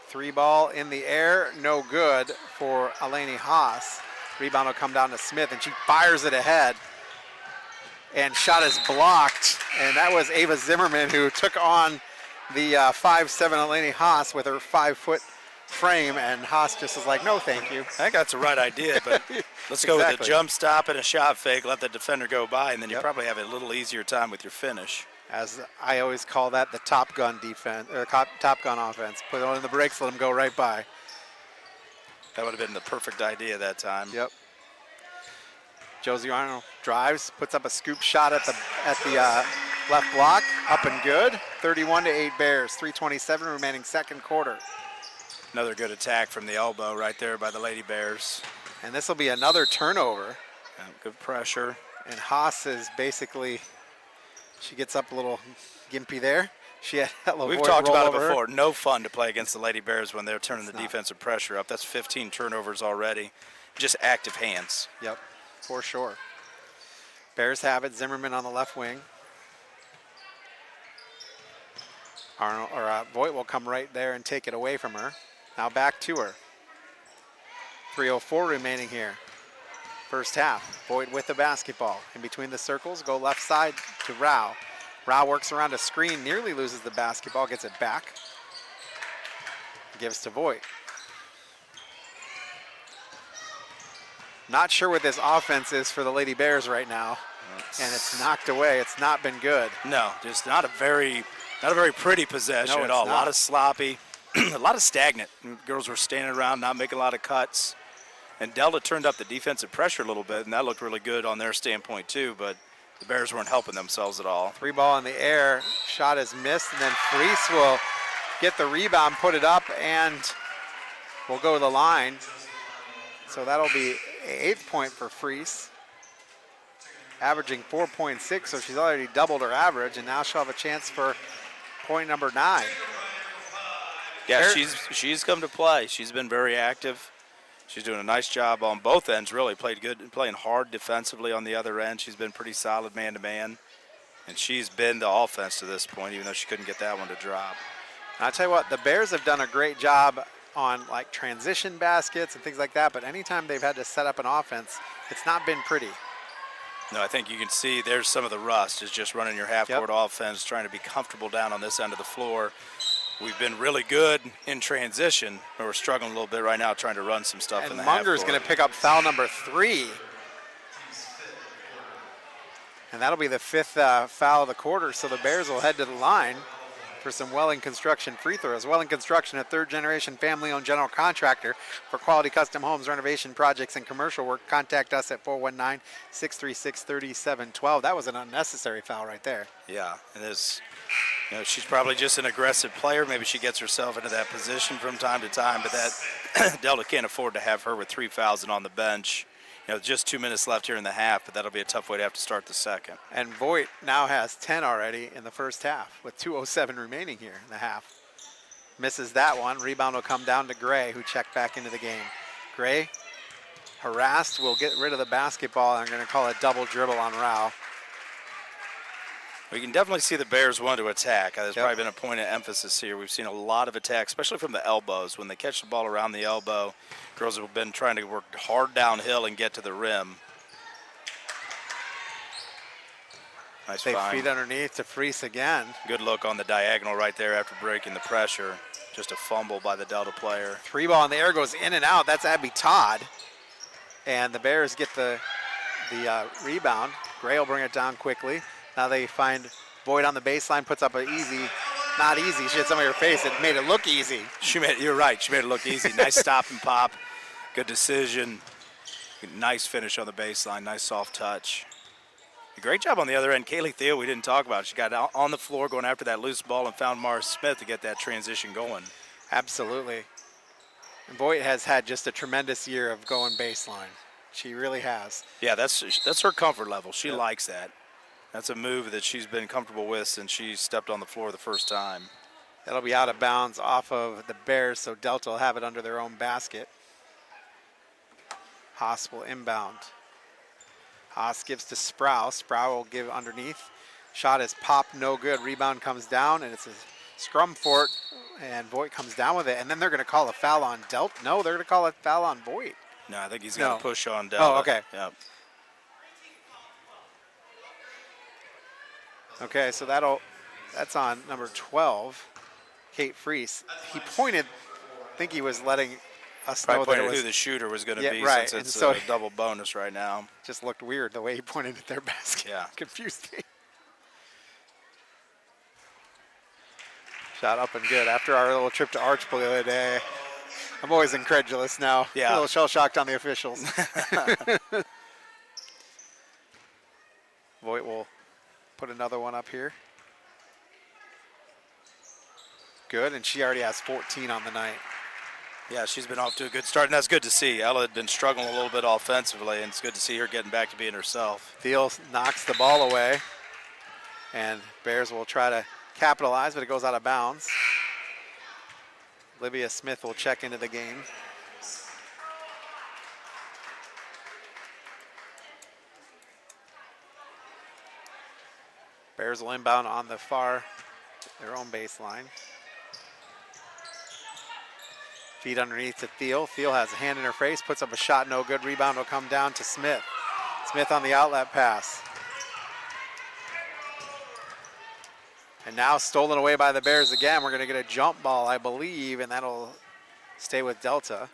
3 ball in the air, no good for Eleni Haas. Rebound will come down to Smith, and she fires it ahead. And shot is blocked, and that was Ava Zimmerman who took on the 5'7" Eleni Haas with her 5-foot frame, and Haas just was like, no, thank you. I think that's the right idea, but let's go with a jump stop and a shot fake, let the defender go by, and then you probably have a little easier time with your finish. As I always call that the Top Gun defense, or Top Gun offense. Put it on the brakes, let them go right by. That would have been the perfect idea that time. Yep. Josie Arnold drives, puts up a scoop shot at the left block, up and good. 31-8 Bears, 3:27 remaining second quarter. Another good attack from the elbow right there by the Lady Bears. And this will be another turnover. Yeah, good pressure. And Haas is basically, she gets up a little gimpy there. We've talked about it before. No fun to play against the Lady Bears when they're turning the defensive pressure up. That's 15 turnovers already. Just active hands. Yep, for sure. Bears have it. Zimmerman on the left wing. Voigt will come right there and take it away from her. Now back to her. 3:04 remaining here. First half. Voigt with the basketball. In between the circles, go left side to Rao. Rao works around a screen, nearly loses the basketball, gets it back. Gives to Voigt. Not sure what this offense is for the Lady Bears right now. And it's knocked away. It's not been good. No, just not a very pretty possession at all. Not. A lot of sloppy, a lot of stagnant. Girls were standing around, not making a lot of cuts. And Delta turned up the defensive pressure a little bit, and that looked really good on their standpoint too, but the Bears weren't helping themselves at all. 3 ball in the air, shot is missed, and then Fries will get the rebound, put it up, and will go to the line. So that'll be an 8th point for Fries. Averaging 4.6, so she's already doubled her average, and now she'll have a chance for point number 9. Yeah, she's come to play. She's been very active. She's doing a nice job on both ends, really. Playing hard defensively on the other end. She's been pretty solid man-to-man. And she's been the offense to this point, even though she couldn't get that one to drop. I'll tell you what, the Bears have done a great job on like transition baskets and things like that, but anytime they've had to set up an offense, it's not been pretty. No, I think you can see there's some of the rust is just running your half-court offense, trying to be comfortable down on this end of the floor. We've been really good in transition, but we're struggling a little bit right now trying to run some stuff in the half-court. Munger's going to pick up foul number 3. And that'll be the 5th foul of the quarter, so the Bears will head to the line for some Welling Construction free throws. Welling Construction, a third-generation family-owned general contractor for quality custom homes, renovation projects, and commercial work. Contact us at 419-636-3712. That was an unnecessary foul right there. Yeah, it is. You know, she's probably just an aggressive player. Maybe she gets herself into that position from time to time, but that Delta can't afford to have her with 3 fouls and on the bench. You know, just 2 minutes left here in the half, but that'll be a tough way to have to start the second. And Voigt now has 10 already in the first half with 2:07 remaining here in the half. Misses that one. Rebound will come down to Gray, who checked back into the game. Gray, harassed, will get rid of the basketball. I'm going to call a double dribble on Rao. We can definitely see the Bears want to attack. There's probably been a point of emphasis here. We've seen a lot of attacks, especially from the elbows. When they catch the ball around the elbow, girls have been trying to work hard downhill and get to the rim. Nice They find. feed underneath to Freese again. Good look on the diagonal right there after breaking the pressure. Just a fumble by the Delta player. 3 ball in the air, goes in and out. That's Abby Todd. And the Bears get the rebound. Gray will bring it down quickly. Now they find Boyd on the baseline, puts up an easy, not easy, she hit somebody in her face. It made it look easy. You're right, she made it look easy. Nice stop and pop, good decision. Nice finish on the baseline, nice soft touch. Great job on the other end. Kaylee Thiel, we didn't talk about. She got out on the floor going after that loose ball and found Mara Smith to get that transition going. Absolutely. And Boyd has had just a tremendous year of going baseline. She really has. Yeah, that's her comfort level. She likes that. That's a move that she's been comfortable with since she stepped on the floor the first time. That'll be out of bounds off of the Bears, so Delta will have it under their own basket. Haas will inbound. Haas gives to Sproul. Sproul will give underneath. Shot is popped, no good. Rebound comes down, and it's a scrum for it, and Voigt comes down with it. And then they're going to call a foul on Delta. No, they're going to call a foul on Voigt. No, I think he's going to push on Delta. Oh, okay. Yep. Okay, so that's on number 12, Kate Freese. He pointed, I think he was letting us know that it was who the shooter was going to be, right. since it's so a double bonus right now. Just looked weird the way he pointed at their basket. Yeah. Confused me. Shot up and good. After our little trip to Archbold the other day, I'm always incredulous now. Yeah. A little shell-shocked on the officials. Voigt will put another one up here. Good, and she already has 14 on the night. Yeah, she's been off to a good start, and that's good to see. Ella had been struggling a little bit offensively, and it's good to see her getting back to being herself. Thiel knocks the ball away, and Bears will try to capitalize, but it goes out of bounds. Olivia Smith will check into the game. Bears will inbound on the far, their own baseline. Feed underneath to Thiel. Thiel has a hand in her face, puts up a shot, no good. Rebound will come down to Smith. Smith on the outlet pass. And now stolen away by the Bears again. We're going to get a jump ball, I believe, and that'll stay with Delta.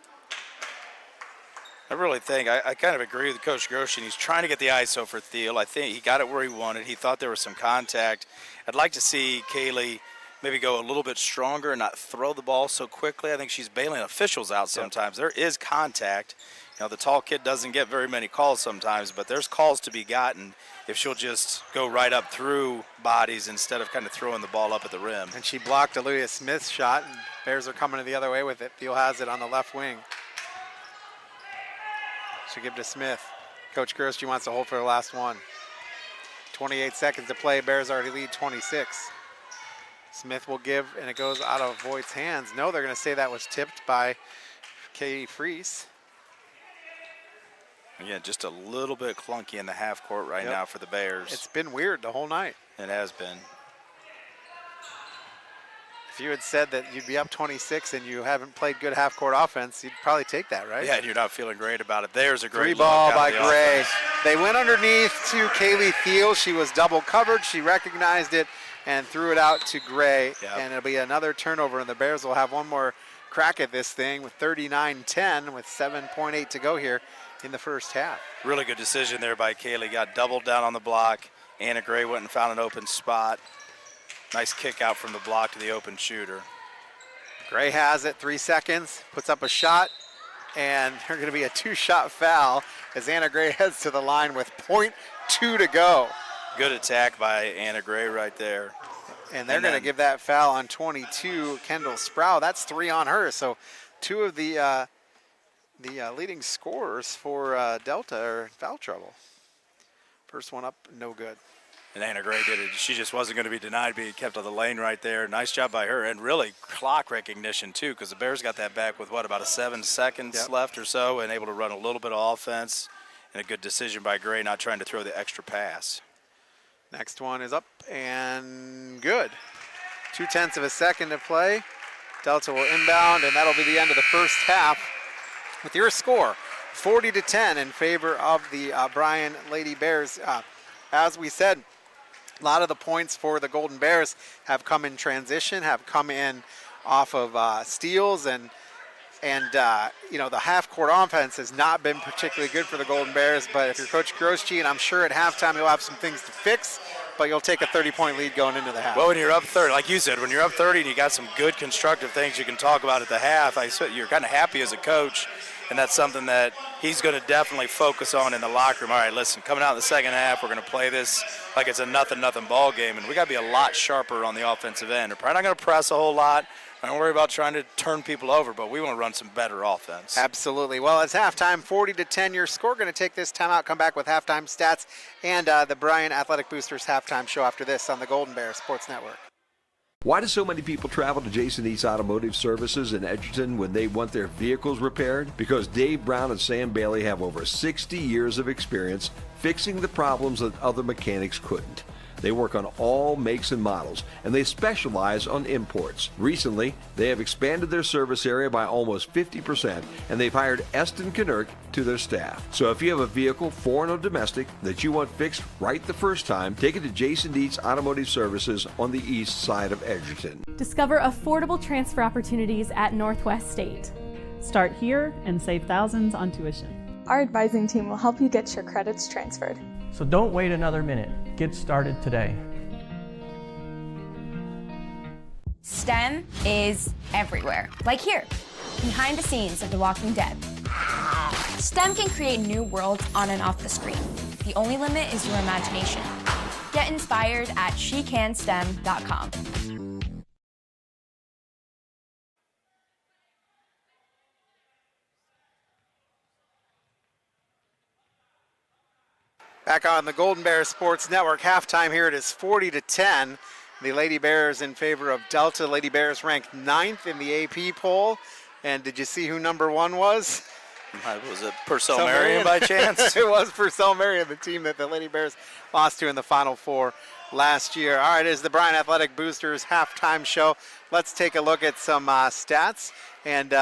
I really think, I kind of agree with Coach Grosjean. He's trying to get the ISO for Thiel. I think he got it where he wanted. He thought there was some contact. I'd like to see Kaylee maybe go a little bit stronger and not throw the ball so quickly. I think she's bailing officials out sometimes. There is contact. You know, the tall kid doesn't get very many calls sometimes, but there's calls to be gotten if she'll just go right up through bodies instead of kind of throwing the ball up at the rim. And she blocked Olivia Smith's shot, and Bears are coming the other way with it. Thiel has it on the left wing. She'll give to Smith. Coach Grosjean wants to hold for the last one. 28 seconds to play. Bears already lead 26. Smith will give, and it goes out of Voigt's hands. No, they're going to say that was tipped by Katie Freese. Again, just a little bit clunky in the half court right now for the Bears. It's been weird the whole night. It has been. If you had said that you'd be up 26 and you haven't played good half-court offense, you'd probably take that, right? Yeah, and you're not feeling great about it. There's a great Three ball look out by of the Gray. offense. They went underneath to Kaylee Thiel. She was double covered. She recognized it and threw it out to Gray. And it'll be another turnover, and the Bears will have one more crack at this thing with 39-10 with 7.8 to go here in the first half. Really good decision there by Kaylee. Got doubled down on the block. Anna Gray went and found an open spot. Nice kick out from the block to the open shooter. Gray has it, 3 seconds, puts up a shot, and there's going to be a 2-shot foul as Anna Gray heads to the line with .2 to go. Good attack by Anna Gray right there. And they're going to give that foul on 22, Kendall Sproul. That's 3 on her, so 2 of the leading scorers for Delta are in foul trouble. First one up, no good. And Anna Gray did it. She just wasn't going to be denied being kept on the lane right there. Nice job by her, and really clock recognition too, because the Bears got that back with about 7 seconds left or so, and able to run a little bit of offense. And a good decision by Gray, not trying to throw the extra pass. Next one is up and good. 0.2 of a second to play. Delta will inbound, and that'll be the end of the first half. With your score, 40-10 in favor of the Bryan Lady Bears. As we said, a lot of the points for the Golden Bears have come in transition, have come in off of steals, and you know, the half-court offense has not been particularly good for the Golden Bears. But if you're Coach Groschi, and I'm sure at halftime you'll have some things to fix, but you'll take a 30-point lead going into the half. Well, when you're up 30, like you said, when you're up 30 and you got some good constructive things you can talk about at the half, you're kind of happy as a coach. And that's something that he's going to definitely focus on in the locker room. All right, listen, coming out in the second half, we're going to play this like it's a nothing ball game, and we got to be a lot sharper on the offensive end. We're probably not going to press a whole lot. Don't worry about trying to turn people over, but we want to run some better offense. Absolutely. Well, it's halftime, 40-10. Your score. Going to take this timeout, come back with halftime stats and the Bryan Athletic Boosters halftime show after this on the Golden Bear Sports Network. Why do so many people travel to Jason Eats Automotive Services in Edgerton when they want their vehicles repaired? Because Dave Brown and Sam Bailey have over 60 years of experience fixing the problems that other mechanics couldn't. They work on all makes and models, and they specialize on imports. Recently, they have expanded their service area by almost 50%, and they've hired Eston Knerk to their staff. So if you have a vehicle, foreign or domestic, that you want fixed right the first time, take it to Jason Dietsch Automotive Services on the east side of Edgerton. Discover affordable transfer opportunities at Northwest State. Start here and save thousands on tuition. Our advising team will help you get your credits transferred. So don't wait another minute. Get started today. STEM is everywhere, like here, behind the scenes of The Walking Dead. STEM can create new worlds on and off the screen. The only limit is your imagination. Get inspired at SheCanSTEM.com. Back on the Golden Bear Sports Network, halftime here it is 40-10. The Lady Bears in favor of Delta. Lady Bears ranked 9th in the AP poll. And did you see who number 1 was? Was it Purcell Marion by chance? It was Purcell Marion, the team that the Lady Bears lost to in the Final Four last year. All right, it is the Bryan Athletic Boosters halftime show. Let's take a look at some stats. And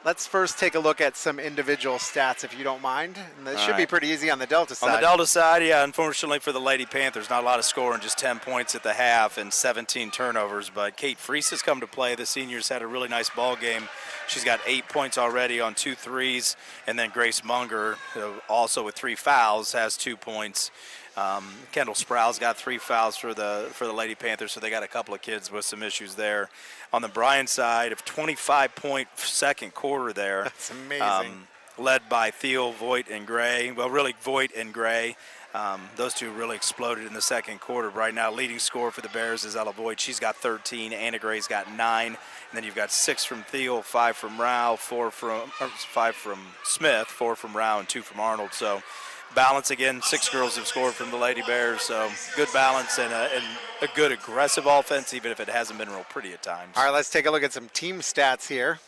let's first take a look at some individual stats, if you don't mind. And this should be pretty easy on the Delta side. On the Delta side, yeah, unfortunately for the Lady Panthers, not a lot of scoring, just 10 points at the half and 17 turnovers. But Kate Freese has come to play. The seniors had a really nice ball game. She's got 8 points already on 2 threes. And then Grace Munger, also with 3 fouls, has 2 points. Kendall Sproul's got 3 fouls for the Lady Panthers, so they got a couple of kids with some issues there. On the Bryan side, of 25-point second quarter there. That's amazing. Led by Thiel, Voigt, and Gray. Well, really Voigt and Gray. Those two really exploded in the second quarter. Right now, leading scorer for the Bears is Ella Voigt. She's got 13. Anna Gray's got 9. And then you've got 6 from Thiel, 5 from Rao, 5 from Smith, 4 from Rao, and 2 from Arnold. So balance again. 6 girls have scored from the Lady Bears, so good balance and a good aggressive offense, even if it hasn't been real pretty at times. All right, let's take a look at some team stats here.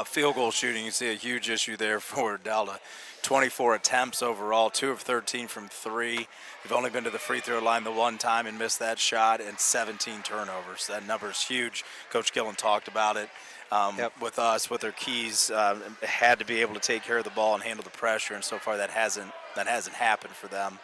Field goal shooting, you see a huge issue there for Delta. 24 attempts overall, 2 of 13 from 3. They've only been to the free throw line the one time and missed that shot, and 17 turnovers. That number is huge. Coach Gillen talked about it with us, with their keys. Had to be able to take care of the ball and handle the pressure, and so far that hasn't happened for them.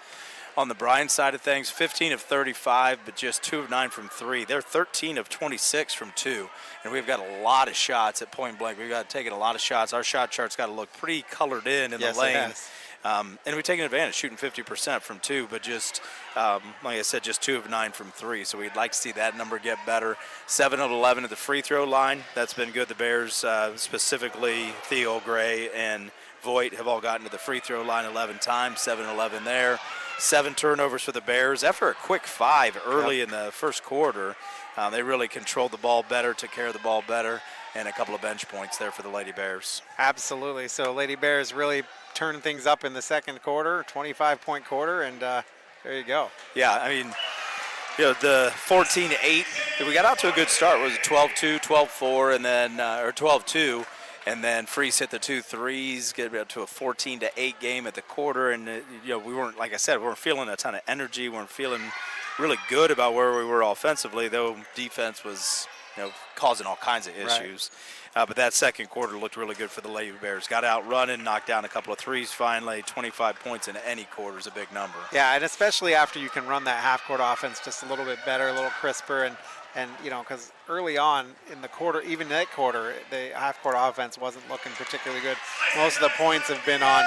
On the Bryan side of things, 15 of 35, but just 2 of 9 from 3. They're 13 of 26 from 2, and we've got a lot of shots at point blank. We've got taken a lot of shots. Our shot chart's got to look pretty colored in the lane. It has. And we've taken advantage, shooting 50% from 2, but just, like I said, just 2 of 9 from 3. So we'd like to see that number get better. 7 of 11 at the free throw line. That's been good. The Bears, specifically Theo, Gray, and Voigt, have all gotten to the free throw line 11 times, 7-11 there. 7 turnovers for the Bears. After a quick 5 early in the first quarter, they really controlled the ball better, took care of the ball better, and a couple of bench points there for the Lady Bears. Absolutely. So Lady Bears really turned things up in the second quarter, 25-point quarter, and there you go. Yeah, I mean, the 14-8, we got out to a good start. It was 12-2, 12-4, and then, or 12-2. And then Freese hit the 2 threes, get up to a 14-8 game at the quarter. And, we weren't, like I said, we weren't feeling a ton of energy. We weren't feeling really good about where we were offensively, though defense was, causing all kinds of issues. Right. But that second quarter looked really good for the Lady Bears. Got out running, knocked down a couple of threes finally. 25 points in any quarter is a big number. Yeah, and especially after you can run that half-court offense just a little bit better, a little crisper. And because early on in the quarter, even that quarter, the half-court offense wasn't looking particularly good. Most of the points have been on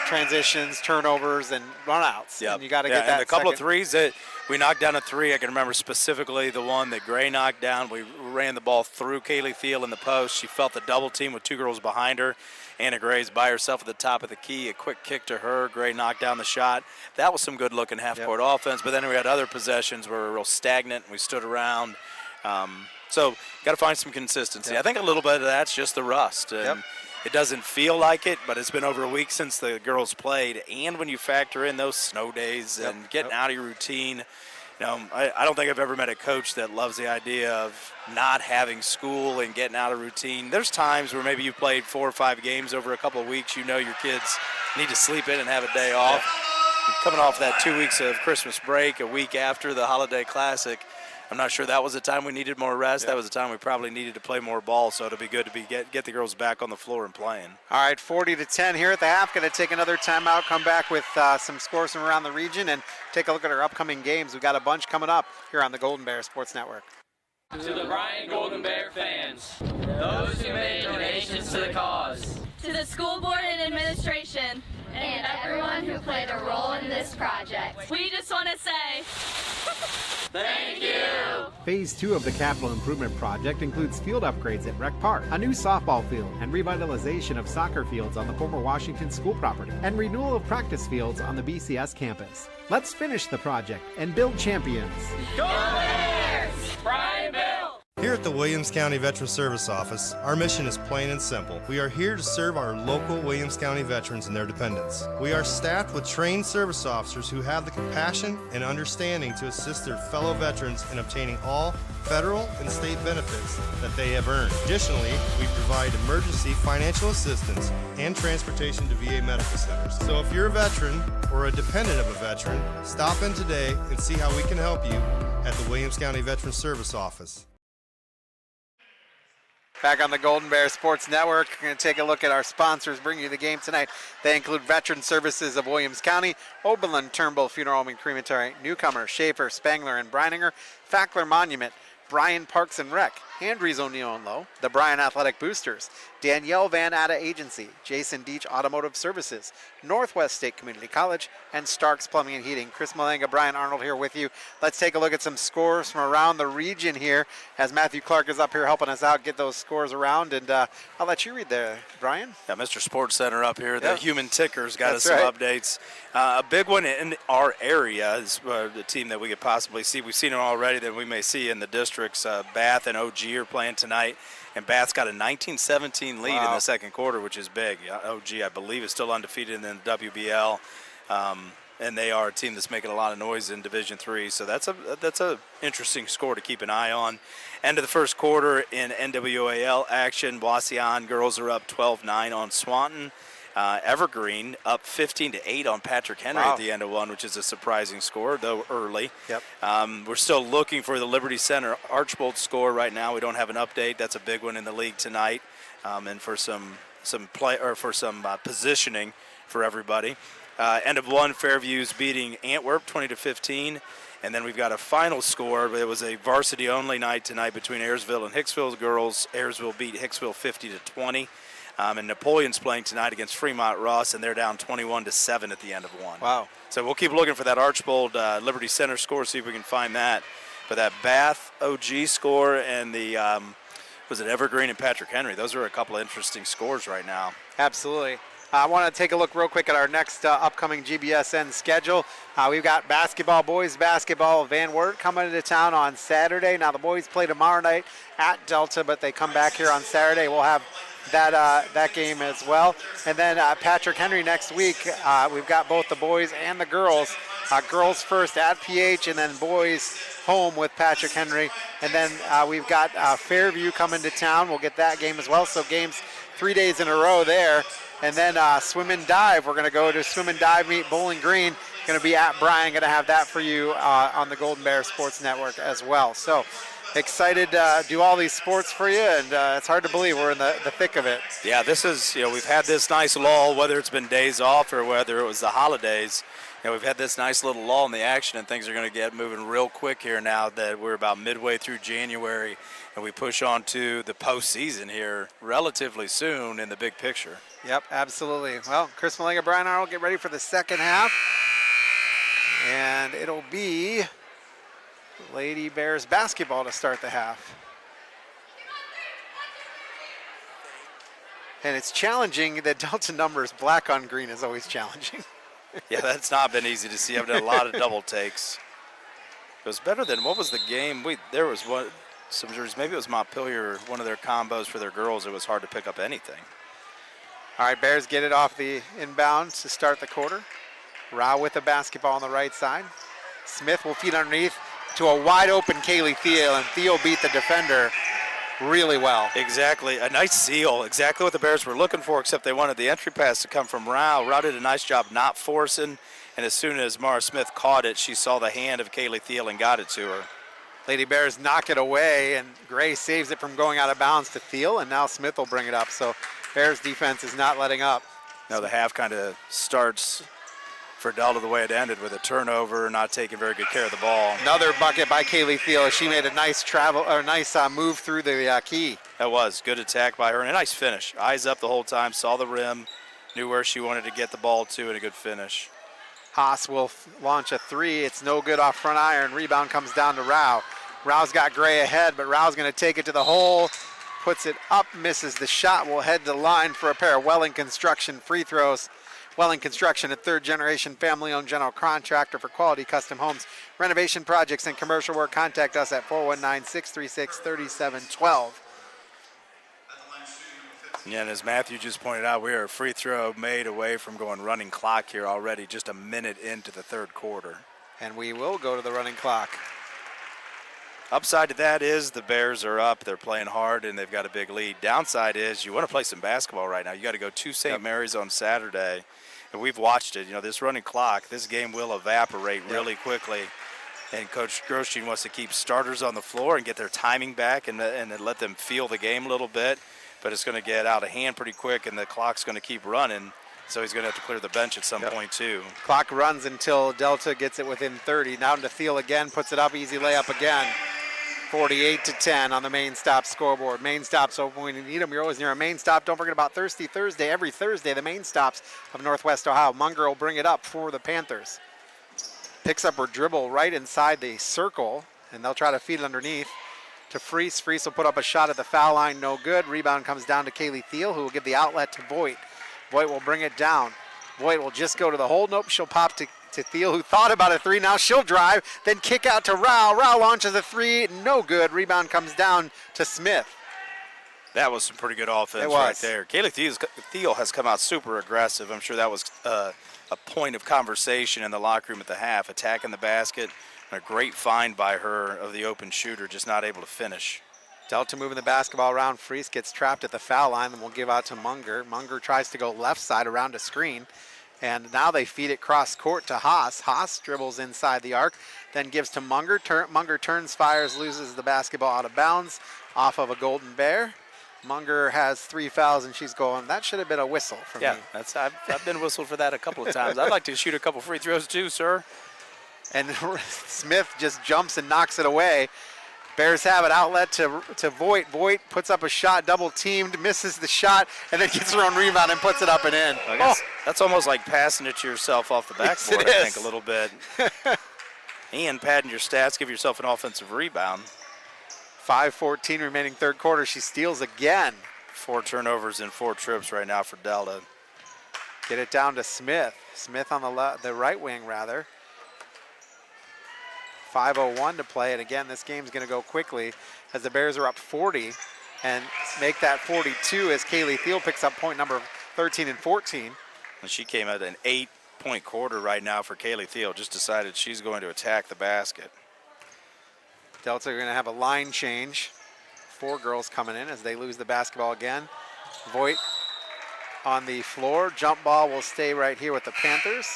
transitions, turnovers, and runouts. Yep. And you got to get that. And a couple of threes that we knocked down a 3. I can remember specifically the one that Gray knocked down. We ran the ball through Kaylee Thiel in the post. She felt the double team with 2 girls behind her. Anna Gray's by herself at the top of the key. A quick kick to her. Gray knocked down the shot. That was some good-looking half-court offense. But then we had other possessions where we were real stagnant. And we stood around. So got to find some consistency. I think a little bit of that's just the rust. And it doesn't feel like it, but it's been over a week since the girls played. And when you factor in those snow days and getting out of your routine, I don't think I've ever met a coach that loves the idea of not having school and getting out of routine. There's times where maybe you played 4 or 5 games over a couple of weeks. Your kids need to sleep in and have a day off. Coming off that 2 weeks of Christmas break, a week after the Holiday Classic, I'm not sure that was the time we needed more rest. That was the time we probably needed to play more ball, so it'll be good to get the girls back on the floor and playing. All right, 40-10 here at the half. Going to take another timeout, come back with some scores from around the region, and take a look at our upcoming games. We've got a bunch coming up here on the Golden Bear Sports Network. To the Bryan Golden Bear fans, those who made donations to the cause. To the school board and administration. And everyone who played a role in this project. We just want to say... Thank you! Phase 2 of the capital improvement project includes field upgrades at Rec Park, a new softball field, and revitalization of soccer fields on the former Washington School property, and renewal of practice fields on the BCS campus. Let's finish the project and build champions. Go Bears! Bryan Bill! Here at the Williams County Veteran Service Office, our mission is plain and simple. We are here to serve our local Williams County veterans and their dependents. We are staffed with trained service officers who have the compassion and understanding to assist their fellow veterans in obtaining all federal and state benefits that they have earned. Additionally, we provide emergency financial assistance and transportation to VA medical centers. So if you're a veteran or a dependent of a veteran, stop in today and see how we can help you at the Williams County Veteran Service Office. Back on the Golden Bear Sports Network, we're going to take a look at our sponsors bringing you the game tonight. They include Veteran Services of Williams County, Oberlin, Turnbull Funeral Home and Crematory, Newcomer, Schaefer, Spangler, and Breininger, Fackler Monument, Bryan Parks and Rec, Andries O'Neill and Lowe, the Bryan Athletic Boosters, Danielle Van Atta Agency, Jason Dietsch Automotive Services, Northwest State Community College, and Starks Plumbing and Heating. Chris Malanga, Brian Arnold here with you. Let's take a look at some scores from around the region here as Matthew Clark is up here helping us out get those scores around. And I'll let you read there, Brian. Yeah, Mr. Sports Center up here. The Human Ticker's got us That's some right. updates. A big one in our area is the team that we could possibly see. We've seen them already that we may see in the districts. Bath and OG are playing tonight. And Bath's got a 19-17 lead in the second quarter, which is big. OG, I believe, is still undefeated in the WBL. and they are a team that's making a lot of noise in Division III. So that's a interesting score to keep an eye on. End of the first quarter in NWOAL action, Wauseon girls are up 12-9 on Swanton. Evergreen up 15-8 on Patrick Henry at the end of one, which is a surprising score, though early. Yep. We're still looking for the Liberty Center Archbold score right now. We don't have an update. That's a big one in the league tonight, and for some positioning for everybody. End of one, Fairview's beating Antwerp 20-15. And then we've got a final score, but it was a varsity-only night tonight between Ayersville and Hicksville girls. Ayersville beat Hicksville 50-20. And Napoleon's playing tonight against Fremont Ross, and they're down 21-7 at the end of one. Wow. So we'll keep looking for that Archbold Liberty Center score, see if we can find that. But that Bath OG score and the, was it Evergreen and Patrick Henry? Those are a couple of interesting scores right now. Absolutely. I want to take a look real quick at our next upcoming GBSN schedule. We've got basketball, boys basketball, Van Wert coming into town on Saturday. Now the boys play tomorrow night at Delta, but they come back here on Saturday. We'll have that game as well. And then Patrick Henry next week. We've got both the boys and the girls. Girls first at PH, and then boys home with Patrick Henry. And then we've got Fairview coming to town. We'll get that game as well. So games 3 days in a row there. And then swim and dive. We're going to go to swim and dive meet Bowling Green. Going to be at Bryan. Going to have that for you on the Golden Bear Sports Network as well. So excited to do all these sports for you, and it's hard to believe we're in the thick of it. Yeah, this is, we've had this nice lull, whether it's been days off or whether it was the holidays. We've had this nice little lull in the action, and things are going to get moving real quick here now that we're about midway through January, and we push on to the postseason here relatively soon in the big picture. Yep, absolutely. Well, Chris Malanga, Brian Arnold, get ready for the second half. And it'll be Lady Bears basketball to start the half. And it's challenging. The Delta numbers, black on green, is always challenging. Yeah, that's not been easy to see. I've done a lot of double takes. It was better than, what was the game? There was some jerseys, maybe it was Montpelier, one of their combos for their girls. It was hard to pick up anything. All right, Bears get it off the inbounds to start the quarter. Rao with the basketball on the right side. Smith will feed underneath to a wide open Kaylee Thiel, and Thiel beat the defender really well. Exactly, a nice seal, exactly what the Bears were looking for, except they wanted the entry pass to come from Rao. Rao did a nice job not forcing, and as soon as Mara Smith caught it, she saw the hand of Kaylee Thiel and got it to her. Lady Bears knock it away, and Gray saves it from going out of bounds to Thiel, and now Smith will bring it up. So Bears defense is not letting up. No, the half kind of starts for Delta the way it ended, with a turnover, not taking very good care of the ball. Another bucket by Kaylee Thiel. She made a nice move through the key. That was good attack by her and a nice finish. Eyes up the whole time, saw the rim, knew where she wanted to get the ball to, and a good finish. Haas will launch a three. It's no good off front iron. Rebound comes down to Rao. Rao's got Gray ahead, but Rao's going to take it to the hole. Puts it up, misses the shot. Will head to the line for a pair of Welling Construction free throws. Welling Construction, a third-generation family-owned general contractor for quality custom homes, renovation projects, and commercial work. Contact us at 419-636-3712. Yeah, and as Matthew just pointed out, we are a free throw made away from going running clock here already, just a minute into the third quarter. And we will go to the running clock. Upside to that is the Bears are up. They're playing hard, and they've got a big lead. Downside is you want to play some basketball right now. You got to go to St. Mary's on Saturday. And we've watched it. This running clock, this game will evaporate really quickly. And Coach Grosjean wants to keep starters on the floor and get their timing back and let them feel the game a little bit. But it's going to get out of hand pretty quick, and the clock's going to keep running. So he's going to have to clear the bench at some point, too. Clock runs until Delta gets it within 30. Down to Thiel again, puts it up, easy layup again. 48-10 on the main stop scoreboard. Main stops open when you need them. You're always near a main stop. Don't forget about Thirsty Thursday. Every Thursday, the main stops of Northwest Ohio. Munger will bring it up for the Panthers. Picks up her dribble right inside the circle, and they'll try to feed it underneath to Freese. Freese will put up a shot at the foul line. No good. Rebound comes down to Kaylee Thiel, who will give the outlet to Voigt. Voigt will bring it down. Voigt will just go to the hole. Nope, she'll pop to Thiel, who thought about a three. Now she'll drive, then kick out to Rao. Rao launches a three, no good. Rebound comes down to Smith. That was some pretty good offense right there. Kaylee Thiel has come out super aggressive. I'm sure that was a point of conversation in the locker room at the half, attacking the basket. And a great find by her of the open shooter, just not able to finish. Delta moving the basketball around. Freese gets trapped at the foul line, and we'll give out to Munger. Munger tries to go left side around a screen, and now they feed it cross court to Haas. Haas dribbles inside the arc, then gives to Munger. Munger turns, fires, loses the basketball out of bounds off of a Golden Bear. Munger has 3 fouls, and she's going, that should have been a whistle for me. Yeah, I've been whistled for that a couple of times. I'd like to shoot a couple free throws too, sir. And Smith just jumps and knocks it away. Bears have it, outlet to Voigt. Voigt puts up a shot, double teamed, misses the shot, and then gets her own rebound and puts it up and in. That's almost like passing it to yourself off the backboard, Yes, I think, a little bit. And padding your stats, give yourself an offensive rebound. 5:14 remaining third quarter. She steals again. 4 turnovers in 4 trips right now for Delta. Get it down to Smith. Smith on the right wing, rather. 5:01 to play, and again, this game's going to go quickly as the Bears are up 40 and make that 42 as Kaylee Thiel picks up point number 13 and 14. And she came at an 8-point quarter right now for Kaylee Thiel. Just decided she's going to attack the basket. Delta are going to have a line change. 4 girls coming in as they lose the basketball again. Voigt on the floor. Jump ball will stay right here with the Panthers.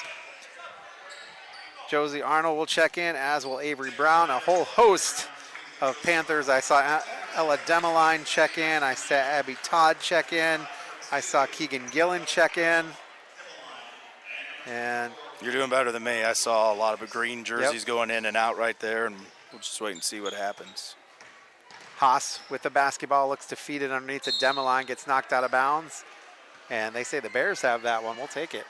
Josie Arnold will check in, as will Avery Brown. A whole host of Panthers. I saw Ella Demeline check in. I saw Abby Todd check in. I saw Keegan Gillen check in. And you're doing better than me. I saw a lot of green jerseys going in and out right there, and we'll just wait and see what happens. Haas with the basketball looks to feed it underneath the Demeline, gets knocked out of bounds. And they say the Bears have that one. We'll take it.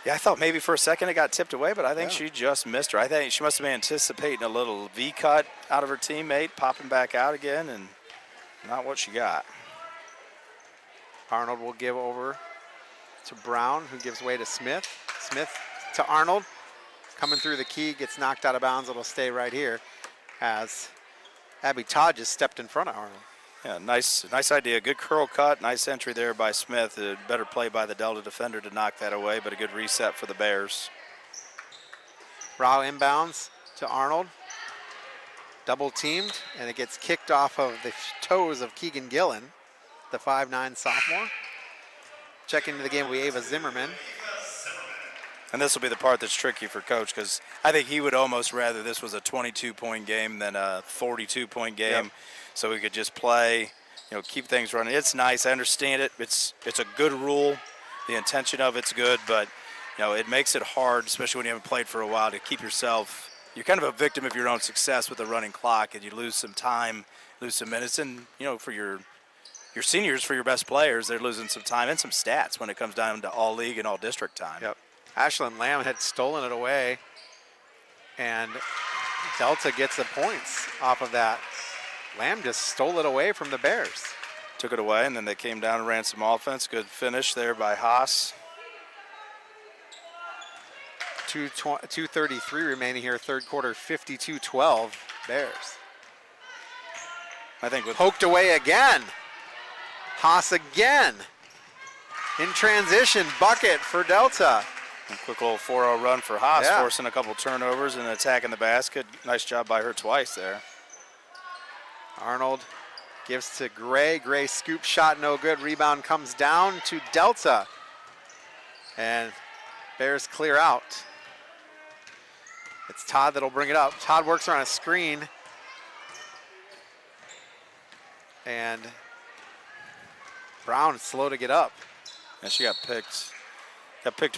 Yeah, I thought maybe for a second it got tipped away, but I think she just missed her. I think she must have been anticipating a little V-cut out of her teammate, popping back out again, and not what she got. Arnold will give over to Brown, who gives way to Smith. Smith to Arnold. Coming through the key, gets knocked out of bounds. It'll stay right here as Abby Todd just stepped in front of Arnold. Yeah, nice idea. Good curl cut. Nice entry there by Smith. A better play by the Delta defender to knock that away, but a good reset for the Bears. Rao inbounds to Arnold. Double teamed, and it gets kicked off of the toes of Keegan Gillen, the 5'9" sophomore. Check into the game with Ava Zimmerman. And this will be the part that's tricky for Coach, because I think he would almost rather this was a 22-point game than a 42-point game. Yep. So we could just play, keep things running. It's nice. I understand it. It's a good rule. The intention of it's good, but, it makes it hard, especially when you haven't played for a while, to keep yourself. You're kind of a victim of your own success with the running clock, and you lose some time, lose some minutes. And, for your seniors, for your best players, they're losing some time and some stats when it comes down to all league and all district time. Yep. Ashlyn Lamb had stolen it away, and Delta gets the points off of that. Lamb just stole it away from the Bears. Took it away, and then they came down and ran some offense. Good finish there by Haas. 2:33 remaining here, third quarter, 52-12 Bears. I think poked away again. Haas again. In transition, bucket for Delta. A quick little 4-0 run for Haas, forcing a couple turnovers and attacking the basket. Nice job by her twice there. Arnold gives to Gray. Gray scoop shot, no good. Rebound comes down to Delta. And Bears clear out. It's Todd that'll bring it up. Todd works her on a screen. And Brown is slow to get up. And she got picked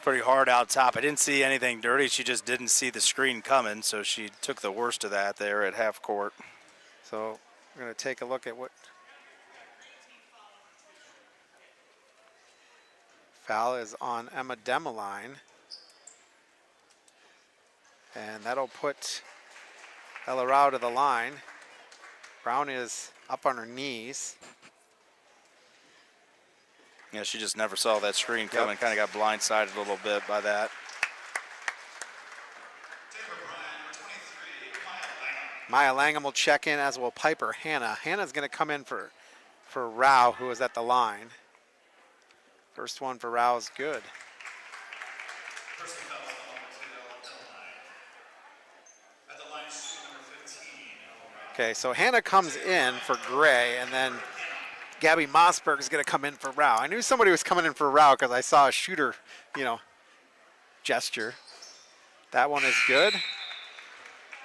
pretty hard out top. I didn't see anything dirty. She just didn't see the screen coming, so she took the worst of that there at half court. So we're going to take a look at what foul is on Emma Demeline. And that'll put Ella Rao to the line. Brown is up on her knees. Yeah, she just never saw that screen coming. Kind of got blindsided a little bit by that. Maya Langham will check in, as will Piper Hannah. Hannah's going to come in for for Rao, who was at the line. First one for Rao is good. Okay, so Hannah comes in for Gray, and then Gabby Mossberg is going to come in for Rao. I knew somebody was coming in for Rao because I saw a shooter, gesture. That one is good.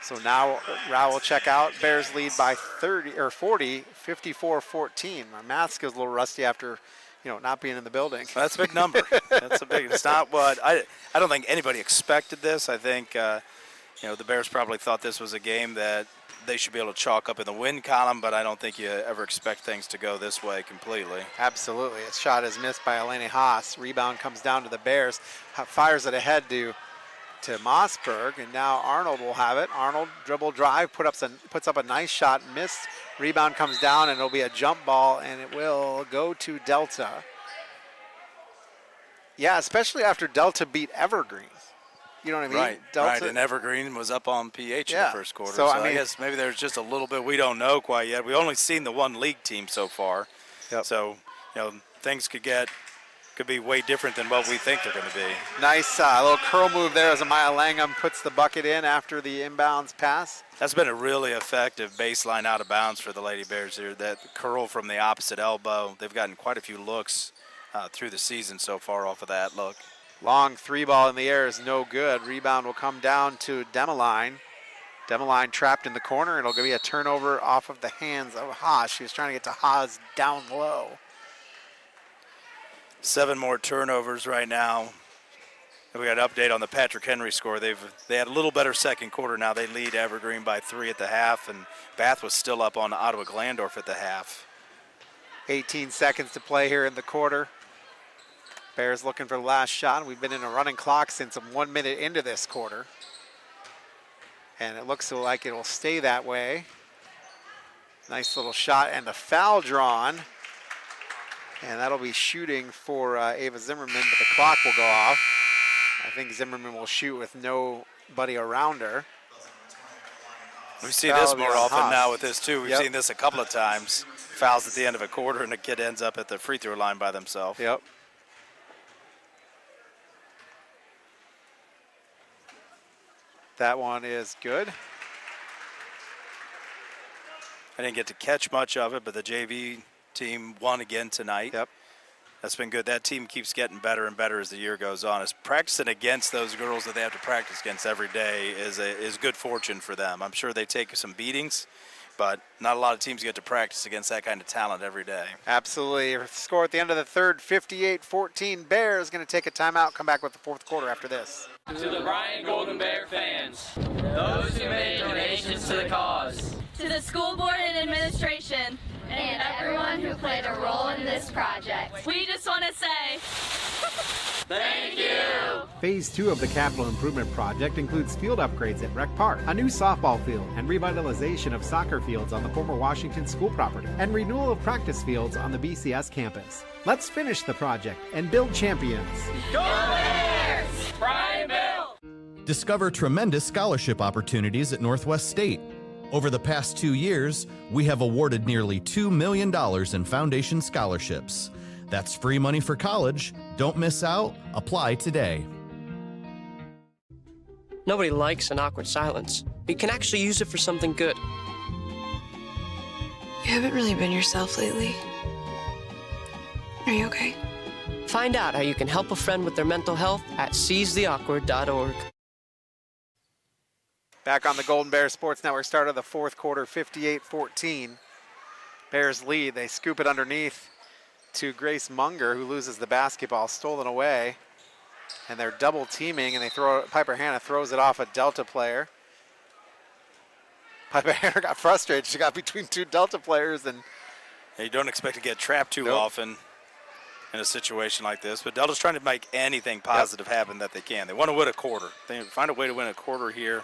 So now Rao will check out. Bears lead by 40, 54-14. My math skills a little rusty after, not being in the building. That's a big number. That's a big. It's not what I don't think anybody expected this. I think the Bears probably thought this was a game that they should be able to chalk up in the win column, but I don't think you ever expect things to go this way completely. Absolutely. A shot is missed by Eleni Haas. Rebound comes down to the Bears. Fires it ahead to Mossberg, and now Arnold will have it. Arnold dribble drive, puts up a nice shot, missed. Rebound comes down, and it'll be a jump ball, and it will go to Delta. Yeah, especially after Delta beat Evergreen. You know what I mean? Right, Delta, right. And Evergreen was up on PH in the first quarter. So, I guess maybe there's just a little bit we don't know quite yet. We've only seen the one league team so far. Yep. So, things could be way different than what we think they're going to be. Nice little curl move there as Amaya Langham puts the bucket in after the inbounds pass. That's been a really effective baseline out of bounds for the Lady Bears here. That curl from the opposite elbow. They've gotten quite a few looks through the season so far off of that look. Long three ball in the air is no good. Rebound will come down to Demeline. Demeline trapped in the corner. It'll be a turnover off of the hands of Haas. She was trying to get to Haas down low. 7 more turnovers right now. We got an update on the Patrick Henry score. They had a little better second quarter now. They lead Evergreen by 3 at the half, and Bath was still up on Ottawa Glandorf at the half. 18 seconds to play here in the quarter. Bears looking for the last shot. We've been in a running clock since 1 minute into this quarter. And it looks like it will stay that way. Nice little shot and the foul drawn. And that'll be shooting for Ava Zimmerman, but the clock will go off. I think Zimmerman will shoot with nobody around her. We see this more often now with this too. We've seen this a couple of times. Fouls at the end of a quarter and the kid ends up at the free throw line by themselves. Yep. That one is good. I didn't get to catch much of it, but the JV team won again tonight. Yep. That's been good. That team keeps getting better and better as the year goes on. It's practicing against those girls that they have to practice against every day is good fortune for them. I'm sure they take some beatings, but not a lot of teams get to practice against that kind of talent every day. Absolutely. Score at the end of the third, 58-14. Bears going to take a timeout, come back with the fourth quarter after this. To the Bryan Golden Bear fans, those who made donations to the cause, to the school board and administration, and everyone who played a role in this project. We just want to say, thank you! Phase 2 of the capital improvement project includes field upgrades at Rec Park, a new softball field, and revitalization of soccer fields on the former Washington school property, and renewal of practice fields on the BCS campus. Let's finish the project and build champions. Go Bears! Bryan Bill! Discover tremendous scholarship opportunities at Northwest State. Over the past 2 years, we have awarded nearly $2 million in foundation scholarships. That's free money for college. Don't miss out. Apply today. Nobody likes an awkward silence. You can actually use it for something good. You haven't really been yourself lately. Are you okay? Find out how you can help a friend with their mental health at seizetheawkward.org. Back on the Golden Bears Sports Network, start of the fourth quarter, 58-14. Bears lead. They scoop it underneath to Grace Munger, who loses the basketball, stolen away. And they're double teaming, and they throw it. Piper Hannah throws it off a Delta player. Piper Hannah got frustrated. She got between 2 Delta players, and you don't expect to get trapped too often in a situation like this, but Delta's trying to make anything positive happen that they can. They want to win a quarter. They find a way to win a quarter here.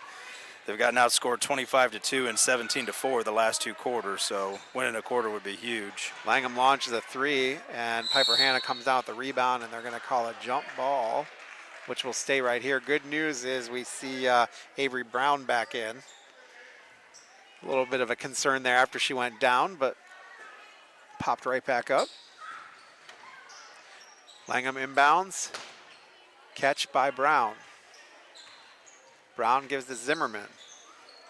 They've gotten outscored 25-2 and 17-4 the last 2 quarters, so winning a quarter would be huge. Langham launches a 3, and Piper Hannah comes down with the rebound, and they're going to call a jump ball, which will stay right here. Good news is we see Avery Brown back in. A little bit of a concern there after she went down, but Popped right back up. Langham inbounds. Catch by Brown. Brown gives to Zimmerman.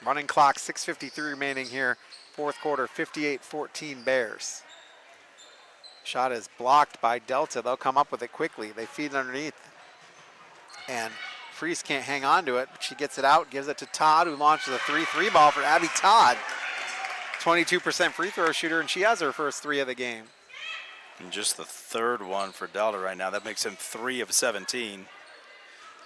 Running clock, 6:53 remaining here. Fourth quarter, 58-14 Bears. Shot is blocked by Delta. They'll come up with it quickly. They feed it underneath. And Freese can't hang on to it. She gets it out, gives it to Todd, who launches a 3-3 ball for Abby Todd. 22% free throw shooter, and she has her first 3 of the game. And just the third one for Delta right now. That makes him 3 of 17.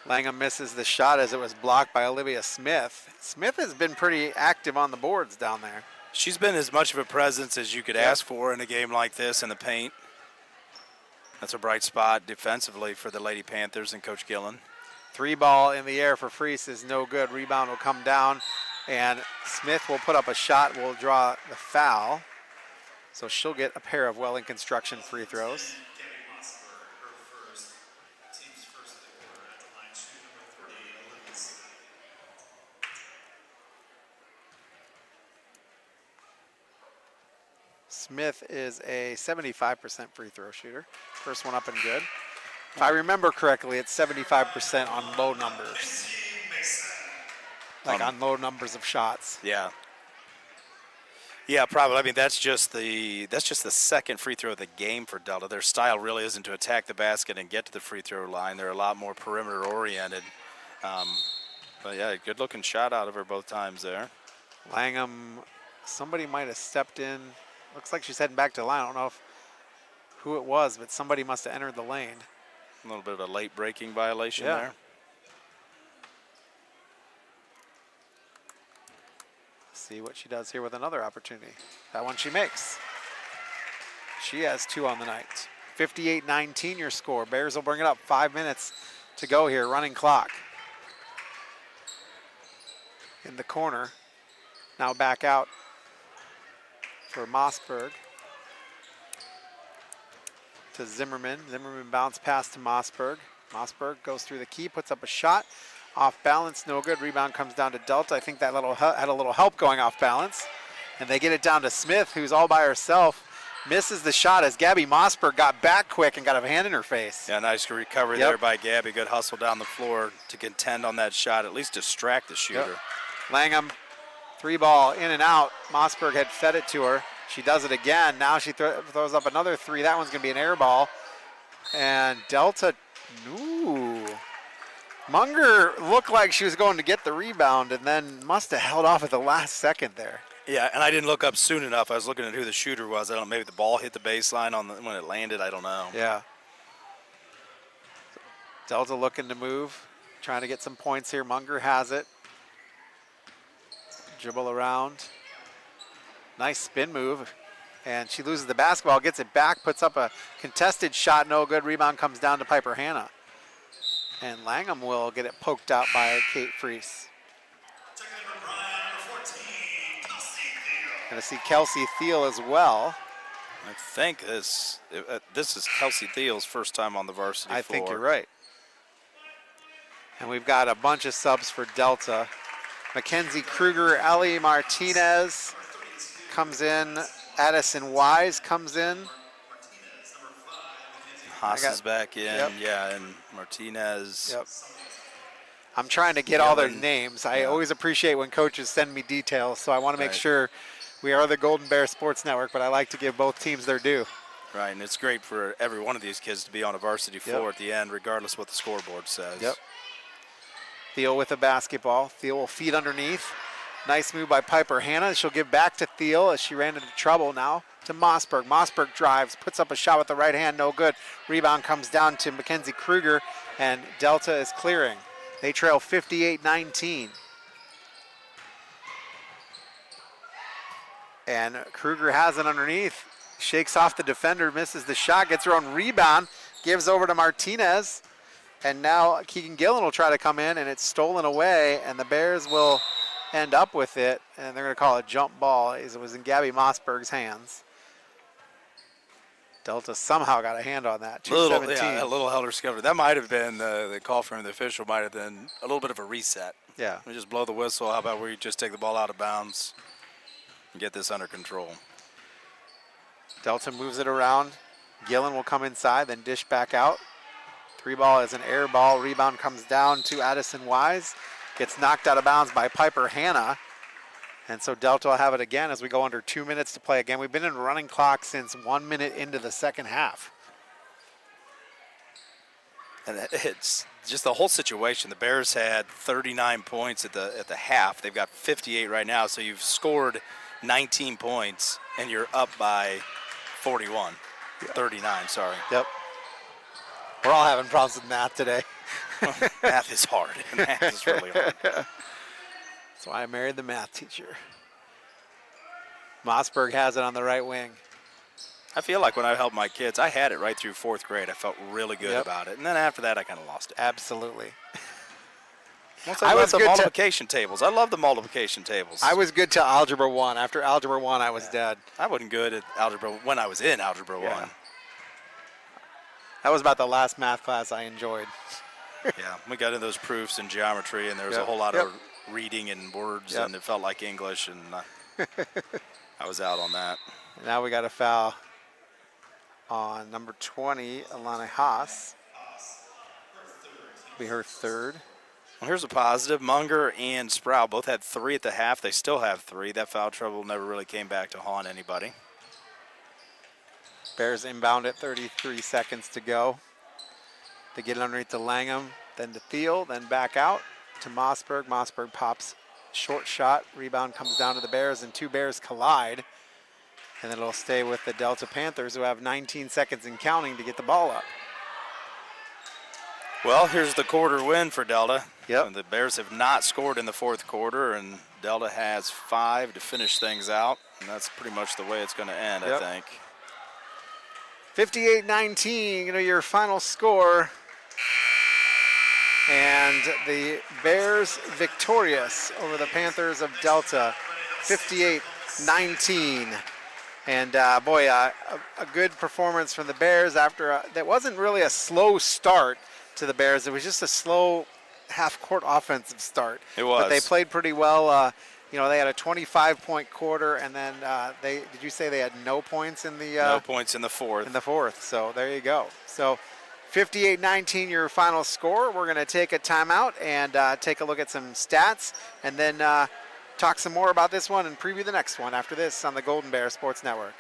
Langham misses the shot as it was blocked by Olivia Smith. Smith has been pretty active on the boards down there. She's been as much of a presence as you could ask for in a game like this in the paint. That's a bright spot defensively for the Lady Panthers and Coach Gillen. 3 ball in the air for Freese is no good. Rebound will come down, and Smith will put up a shot, will draw the foul. So she'll get a pair of Welling Construction free throws. Smith is a 75% free throw shooter. First one up and good. If I remember correctly, it's 75% on low numbers. Like on low numbers of shots. Yeah. Yeah, probably. I mean, that's just the second free throw of the game for Delta. Their style really isn't to attack the basket and get to the free throw line. They're a lot more perimeter oriented. But yeah, good looking shot out of her both times there. Langham, somebody might have stepped in. Looks like she's heading back to the line. I don't know who it was, but somebody must have entered the lane. A little bit of a late breaking violation Yeah. there. See what she does here with another opportunity. That one she makes. She has 2 on the night. 58-19 your score. Bears will bring it up. 5 minutes to go here. Running clock. In the corner. Now back out for Mossberg. To Zimmerman. Zimmerman bounce pass to Mossberg. Mossberg goes through the key, puts up a shot. Off balance, no good. Rebound comes down to Delta. I think that had a little help going off balance. And they get it down to Smith, who's all by herself. Misses the shot as Gabby Mossberg got back quick and got a hand in her face. Yeah, nice recovery there by Gabby. Good hustle down the floor to contend on that shot, at least distract the shooter. Langham, 3 ball in and out. Mossberg had fed it to her. She does it again. Now she throws up another 3. That one's going to be an air ball. And Delta, ooh. Munger looked like she was going to get the rebound and then must have held off at the last second there. Yeah, and I didn't look up soon enough. I was looking at who the shooter was. I don't know, maybe the ball hit the baseline when it landed. I don't know. Yeah. Delta looking to move, trying to get some points here. Munger has it. Dribble around. Nice spin move. And she loses the basketball, gets it back, puts up a contested shot, no good. Rebound comes down to Piper Hanna. And Langham will get it poked out by Kate Freese. Going to see Kelsey Thiel as well. I think this is Kelsey Thiel's first time on the varsity floor. I think you're right. And we've got a bunch of subs for Delta. Mackenzie Kruger, Ellie Martinez comes in. Addison Wise comes in. Haas is back in, yeah, and Martinez. Yep. I'm trying to get all their names. I always appreciate when coaches send me details, so I want to make sure we are the Golden Bear Sports Network, but I like to give both teams their due. Right, and it's great for every one of these kids to be on a varsity floor at the end, regardless what the scoreboard says. Yep. Thiel with the basketball. Thiel will feed underneath. Nice move by Piper Hanna. She'll give back to Thiel as she ran into trouble now to Mossberg. Mossberg drives, puts up a shot with the right hand, no good. Rebound comes down to Mackenzie Kruger, and Delta is clearing. They trail 58-19. And Kruger has it underneath. Shakes off the defender, misses the shot, gets her own rebound, gives over to Martinez. And now Keegan Gillen will try to come in, and it's stolen away, and the Bears will end up with it, and they're going to call it a jump ball. It was in Gabby Mossberg's hands. Delta somehow got a hand on that. 2:17. A little helter skelter. That might have been the call from the official. Might have been a little bit of a reset. Yeah. We just blow the whistle. How about we just take the ball out of bounds and get this under control? Delta moves it around. Gillen will come inside, then dish back out. 3-ball is an air ball. Rebound comes down to Addison Wise. Gets knocked out of bounds by Piper Hanna. And so Delta will have it again as we go under 2 minutes to play again. We've been in running clock since 1 minute into the second half. And it's just the whole situation. The Bears had 39 points at the half. They've got 58 right now. So you've scored 19 points and you're up by 41. 39, sorry. Yep. We're all having problems with math today. Math is hard. Math is really hard. That's why I married the math teacher. Mossberg has it on the right wing. I feel like when I helped my kids, I had it right through 4th grade. I felt really good about it. And then after that, I kind of lost it. Absolutely. Once I was the multiplication tables. I love the multiplication tables. I was good till Algebra 1. After Algebra 1, I was dead. I wasn't good at Algebra when I was in Algebra 1. That was about the last math class I enjoyed. Yeah, we got into those proofs and geometry, and there was a whole lot of reading and words, and it felt like English, and I was out on that. And now we got a foul on number 20, Alana Haas. Be her third. Well, here's a positive. Munger and Sproul both had 3 at the half. They still have 3. That foul trouble never really came back to haunt anybody. Bears inbound at 33 seconds to go. They get it underneath to Langham, then to Thiel, then back out to Mossberg. Mossberg pops short shot. Rebound comes down to the Bears, and 2 Bears collide. And then it'll stay with the Delta Panthers, who have 19 seconds and counting to get the ball up. Well, here's the quarter win for Delta. Yep. The Bears have not scored in the 4th quarter, and Delta has 5 to finish things out. And that's pretty much the way it's going to end, I think. 58-19, your final score. And the Bears victorious over the Panthers of Delta, 58-19. And boy, a good performance from the Bears after that wasn't really a slow start to the Bears. It was just a slow half-court offensive start. It was. But they played pretty well. They had a 25-point quarter, and then did you say they had no points in the? No points in the 4th. In the 4th. So there you go. So 58-19 your final score. We're going to take a timeout and take a look at some stats, and then talk some more about this one and preview the next one after this on the Golden Bear Sports Network.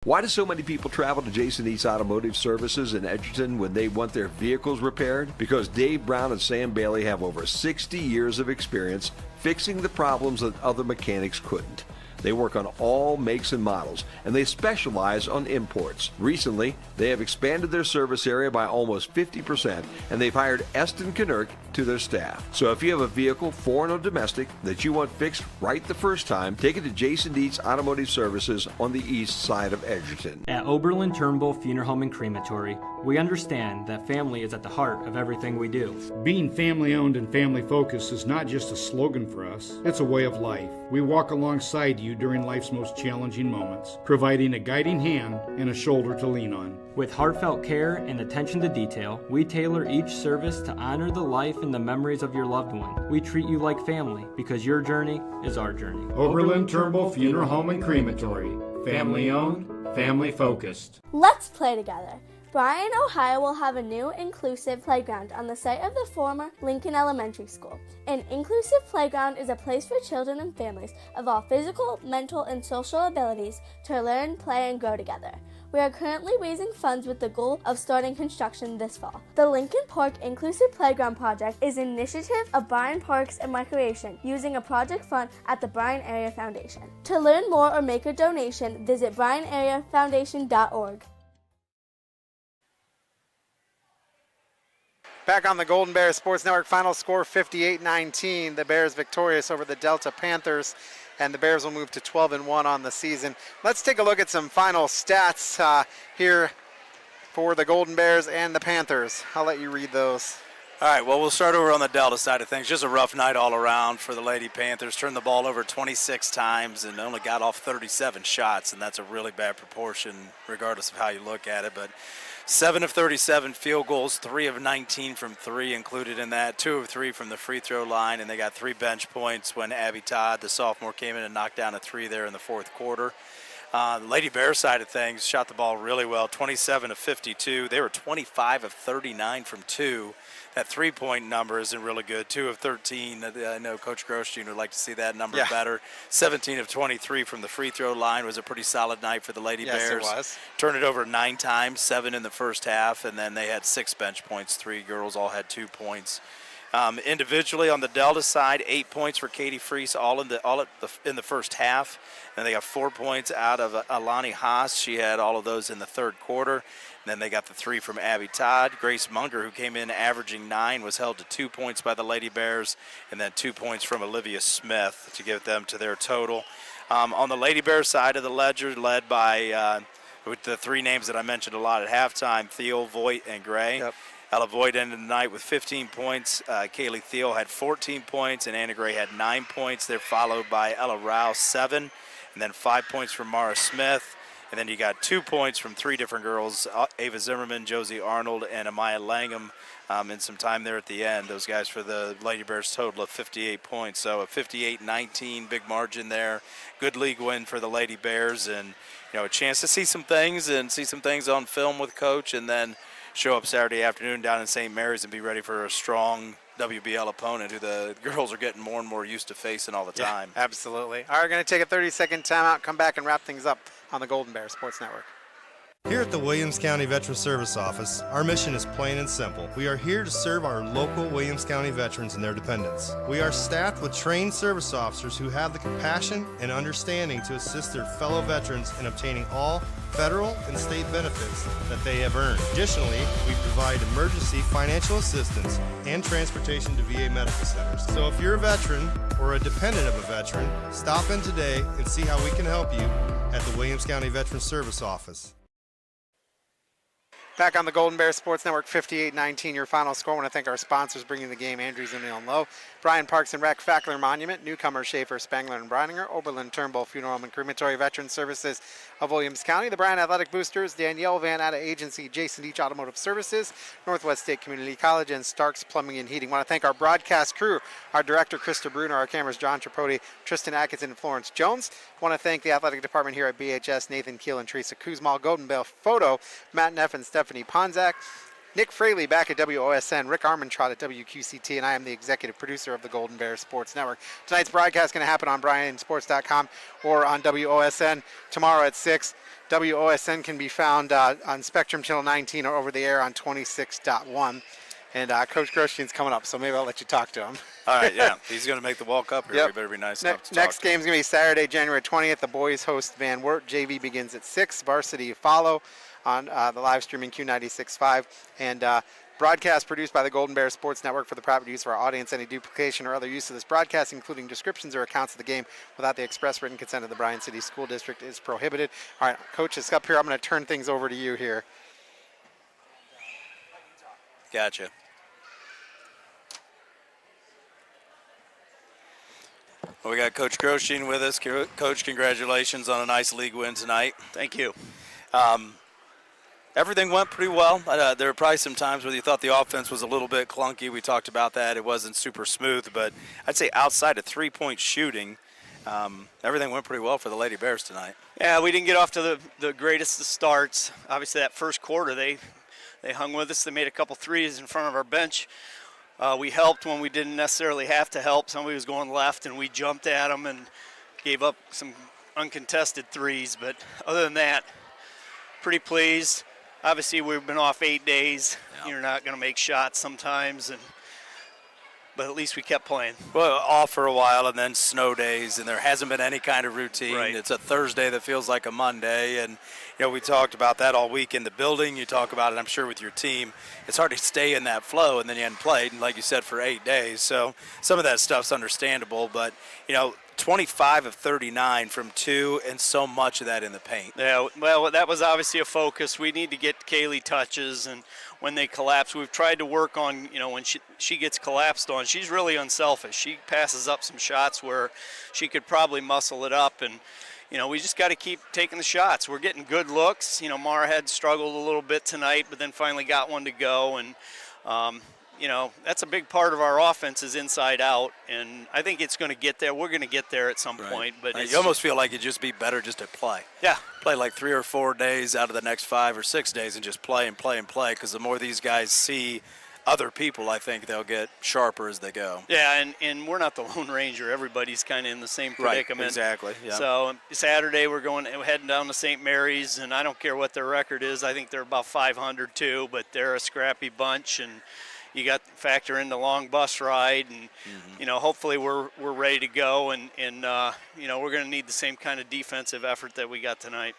Why do so many people travel to Jason Eats Automotive Services in Edgerton when they want their vehicles repaired? Because Dave Brown and Sam Bailey have over 60 years of experience fixing the problems that other mechanics couldn't. They work on all makes and models, and they specialize on imports. Recently, they have expanded their service area by almost 50%, and they've hired Eston Knerk to their staff. So if you have a vehicle, foreign or domestic, that you want fixed right the first time, take it to Jason Dietsch Automotive Services on the east side of Edgerton. At Oberlin, Turnbull Funeral Home and Crematory, we understand that family is at the heart of everything we do. Being family-owned and family-focused is not just a slogan for us, it's a way of life. We walk alongside you during life's most challenging moments, providing a guiding hand and a shoulder to lean on. With heartfelt care and attention to detail, we tailor each service to honor the life and the memories of your loved one. We treat you like family because your journey is our journey. Oberlin Turnbull Funeral Home and Crematory. Family-owned, family-focused. Let's play together. Bryan, Ohio will have a new inclusive playground on the site of the former Lincoln Elementary School. An inclusive playground is a place for children and families of all physical, mental, and social abilities to learn, play, and grow together. We are currently raising funds with the goal of starting construction this fall. The Lincoln Park Inclusive Playground Project is an initiative of Bryan Parks and Recreation using a project fund at the Bryan Area Foundation. To learn more or make a donation, visit BryanAreaFoundation.org. Back on the Golden Bears Sports Network, final score 58-19. The Bears victorious over the Delta Panthers, and the Bears will move to 12-1 on the season. Let's take a look at some final stats here for the Golden Bears and the Panthers. I'll let you read those. All right, well, we'll start over on the Delta side of things. Just a rough night all around for the Lady Panthers. Turned the ball over 26 times and only got off 37 shots, and that's a really bad proportion regardless of how you look at it. But 7 of 37 field goals, 3 of 19 from 3 included in that, 2 of 3 from the free throw line, and they got 3 bench points when Abby Todd, the sophomore, came in and knocked down a 3 there in the 4th quarter. The Lady Bears side of things shot the ball really well, 27 of 52. They were 25 of 39 from 2. That three-point number isn't really good. 2 of 13. I know Coach Grosjean would like to see that number better. 17 of 23 from the free throw line was a pretty solid night for the Lady Bears. Yes, it was. Turned it over 9 times, 7 in the first half, and then they had 6 bench points. 3 girls all had 2 points. Individually on the Delta side, 8 points for Katie Freese, all in the first half. And they got 4 points out of Alani Haas. She had all of those in the third quarter. And then they got the 3 from Abby Todd. Grace Munger, who came in averaging 9, was held to 2 points by the Lady Bears, and then 2 points from Olivia Smith to give them to their total. On the Lady Bears side of the ledger, led by with the 3 names that I mentioned a lot at halftime, Thiel, Voigt, and Gray. Yep. Ella Voigt ended the night with 15 points. Kaylee Thiel had 14 points, and Anna Gray had 9 points. They're followed by Ella Rao, 7, and then 5 points from Mara Smith. And then you got 2 points from 3 different girls, Ava Zimmerman, Josie Arnold, and Amaya Langham in some time there at the end. Those guys for the Lady Bears total of 58 points. So a 58-19, big margin there. Good league win for the Lady Bears, and a chance to see some things on film with Coach, and then show up Saturday afternoon down in St. Mary's and be ready for a strong WBL opponent who the girls are getting more and more used to facing all the time. Yeah, absolutely. All right, we're going to take a 30-second timeout, come back and wrap things up on the Golden Bear Sports Network. Here at the Williams County Veteran Service Office, our mission is plain and simple. We are here to serve our local Williams County veterans and their dependents. We are staffed with trained service officers who have the compassion and understanding to assist their fellow veterans in obtaining all federal and state benefits that they have earned. Additionally, we provide emergency financial assistance and transportation to VA medical centers. So if you're a veteran or a dependent of a veteran, stop in today and see how we can help you at the Williams County Veteran Service Office. Back on the Golden Bear Sports Network, 58-19, your final score. I want to thank our sponsors bringing the game, Andrews and Neal and Lowe, Bryan Parks and Rec, Fackler Monument, Newcomer, Schaefer, Spangler and Brininger, Oberlin, Turnbull, Funeral and Crematory, Veteran Services of Williams County, the Bryan Athletic Boosters, Danielle Van Atta Agency, Jason Dietsch Automotive Services, Northwest State Community College, and Starks Plumbing and Heating. I want to thank our broadcast crew, our director, Krista Bruner, our cameras, John Tripodi, Tristan Atkinson, and Florence Jones. I want to thank the athletic department here at BHS, Nathan Keel and Teresa Kuzmal, Golden Bell Photo, Matt Neff and Stephanie Ponzak, Nick Fraley back at WOSN, Rick Armentrout at WQCT, and I am the executive producer of the Golden Bear Sports Network. Tonight's broadcast is going to happen on BryanSports.com or on WOSN tomorrow at 6. WOSN can be found on Spectrum Channel 19 or over the air on 26.1. And Coach Grosjean's coming up, so maybe I'll let you talk to him. All right, yeah. He's going to make the walk up here. Yep. We better be nice enough to Next talk to game's going to be Saturday, January 20th. The boys host Van Wert. JV begins at 6. Varsity follow on the live streaming Q96.5. And broadcast produced by the Golden Bear Sports Network for the private use of our audience. Any duplication or other use of this broadcast, including descriptions or accounts of the game without the express written consent of the Bryan City School District, is prohibited. All right, Coach, it's up here. I'm going to turn things over to you here. Gotcha. Well, we got Coach Grosjean with us. Coach, congratulations on a nice league win tonight. Thank you. Everything went pretty well. There were probably some times where you thought the offense was a little bit clunky. We talked about that. It wasn't super smooth, but I'd say outside of three-point shooting, everything went pretty well for the Lady Bears tonight. Yeah, we didn't get off to the greatest of starts. Obviously, that first quarter, they hung with us. They made a couple threes in front of our bench. We helped when we didn't necessarily have to help. Somebody was going left, and we jumped at them and gave up some uncontested threes. But other than that, pretty pleased. Obviously, we've been off 8 days. Yeah. You're not going to make shots sometimes, but at least we kept playing. Well, off for a while, and then snow days, and there hasn't been any kind of routine. Right. It's a Thursday that feels like a Monday, and we talked about that all week in the building. You talk about it, I'm sure, with your team. It's hard to stay in that flow, and then you hadn't played, and like you said, for 8 days. So some of that stuff's understandable, but 25 of 39 from 2, and so much of that in the paint. Yeah, well, that was obviously a focus. We need to get Kaylee touches, and when they collapse, we've tried to work on, when she gets collapsed on, she's really unselfish. She passes up some shots where she could probably muscle it up, and we just got to keep taking the shots. We're getting good looks. Mara had struggled a little bit tonight, but then finally got one to go, and that's a big part of our offense is inside out, and I think it's going to get there. We're going to get there at some point. But you almost feel like it'd just be better just to play. Yeah. Play like 3 or 4 days out of the next 5 or 6 days and just play and play and play, because the more these guys see other people, I think they'll get sharper as they go. Yeah, and we're not the Lone Ranger. Everybody's kind of in the same predicament. Right, exactly. Yeah. So Saturday we're heading down to St. Mary's, and I don't care what their record is. I think they're about 500 too, but they're a scrappy bunch, and you got to factor in the long bus ride, and hopefully we're ready to go, and we're going to need the same kind of defensive effort that we got tonight.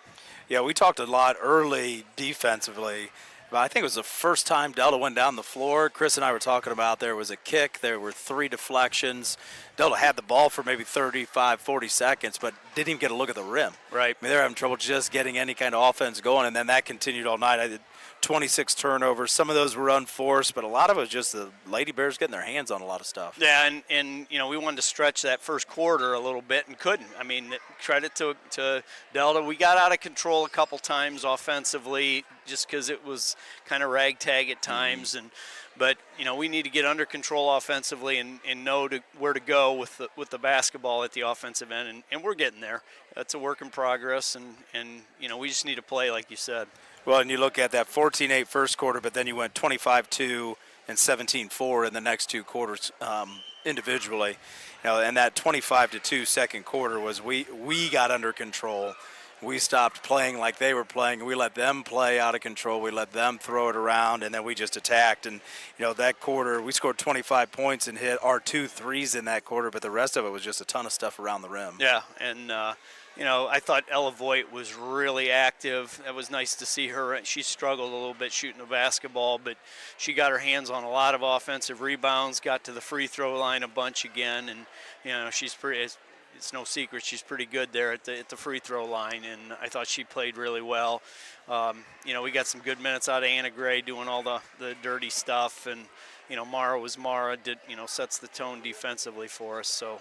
Yeah, we talked a lot early defensively. I think it was the first time Delta went down the floor. Chris and I were talking about there was a kick. There were 3 deflections. Delta had the ball for maybe 35, 40 seconds, but didn't even get a look at the rim. Right. I mean, they're having trouble just getting any kind of offense going, and then that continued all night. I did 26 turnovers. Some of those were unforced, but a lot of it was just the Lady Bears getting their hands on a lot of stuff. Yeah, and we wanted to stretch that first quarter a little bit and couldn't. I mean, credit to Delta. We got out of control a couple times offensively just because it was kind of ragtag at times. But we need to get under control offensively and know where to go with the basketball at the offensive end, and we're getting there. That's a work in progress, and we just need to play like you said. Well, and you look at that 14-8 first quarter, but then you went 25-2 and 17-4 in the next 2 quarters individually. And that 25-2 second quarter was we got under control. We stopped playing like they were playing. We let them play out of control. We let them throw it around, and then we just attacked. And, that quarter, we scored 25 points and hit our 2 threes in that quarter, but the rest of it was just a ton of stuff around the rim. Yeah, and I thought Ella Voigt was really active. It was nice to see her. She struggled a little bit shooting the basketball, but she got her hands on a lot of offensive rebounds, got to the free throw line a bunch again, and she's pretty. It's no secret she's pretty good there at the free throw line, and I thought she played really well. We got some good minutes out of Anna Gray doing all the dirty stuff, and Mara was Mara. Sets the tone defensively for us. So.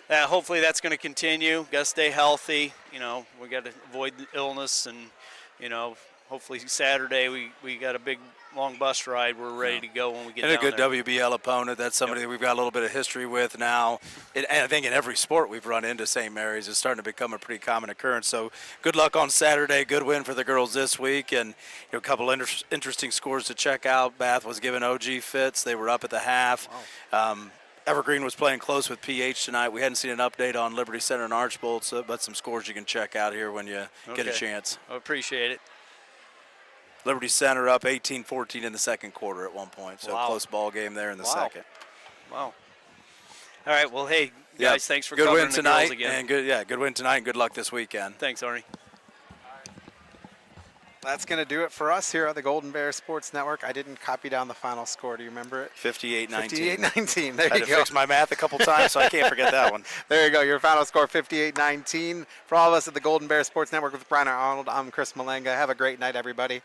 Hopefully that's going to continue. Got to stay healthy. We got to avoid illness, and hopefully Saturday we got a big long bus ride. We're ready to go when we get down there. And a good WBL opponent. That's somebody that we've got a little bit of history with now. And I think in every sport we've run into St. Mary's. It's starting to become a pretty common occurrence. So good luck on Saturday. Good win for the girls this week, and a couple interesting scores to check out. Bath was given OG fits. They were up at the half. Wow. Evergreen was playing close with PH tonight. We hadn't seen an update on Liberty Center and Archbold, but some scores you can check out here when you get a chance. I appreciate it. Liberty Center up 18-14 in the second quarter at one point. So Wow. Close ball game there in the second. Wow. All right. Well, hey, guys, thanks for covering the girls again. Good win tonight, and good luck this weekend. Thanks, Arnie. That's going to do it for us here on the Golden Bear Sports Network. I didn't copy down the final score. Do you remember it? 58-19. 58-19. There you go. I had to fix my math a couple times, so I can't forget that one. There you go. Your final score, 58-19. For all of us at the Golden Bear Sports Network with Brian Arnold, I'm Chris Malanga. Have a great night, everybody.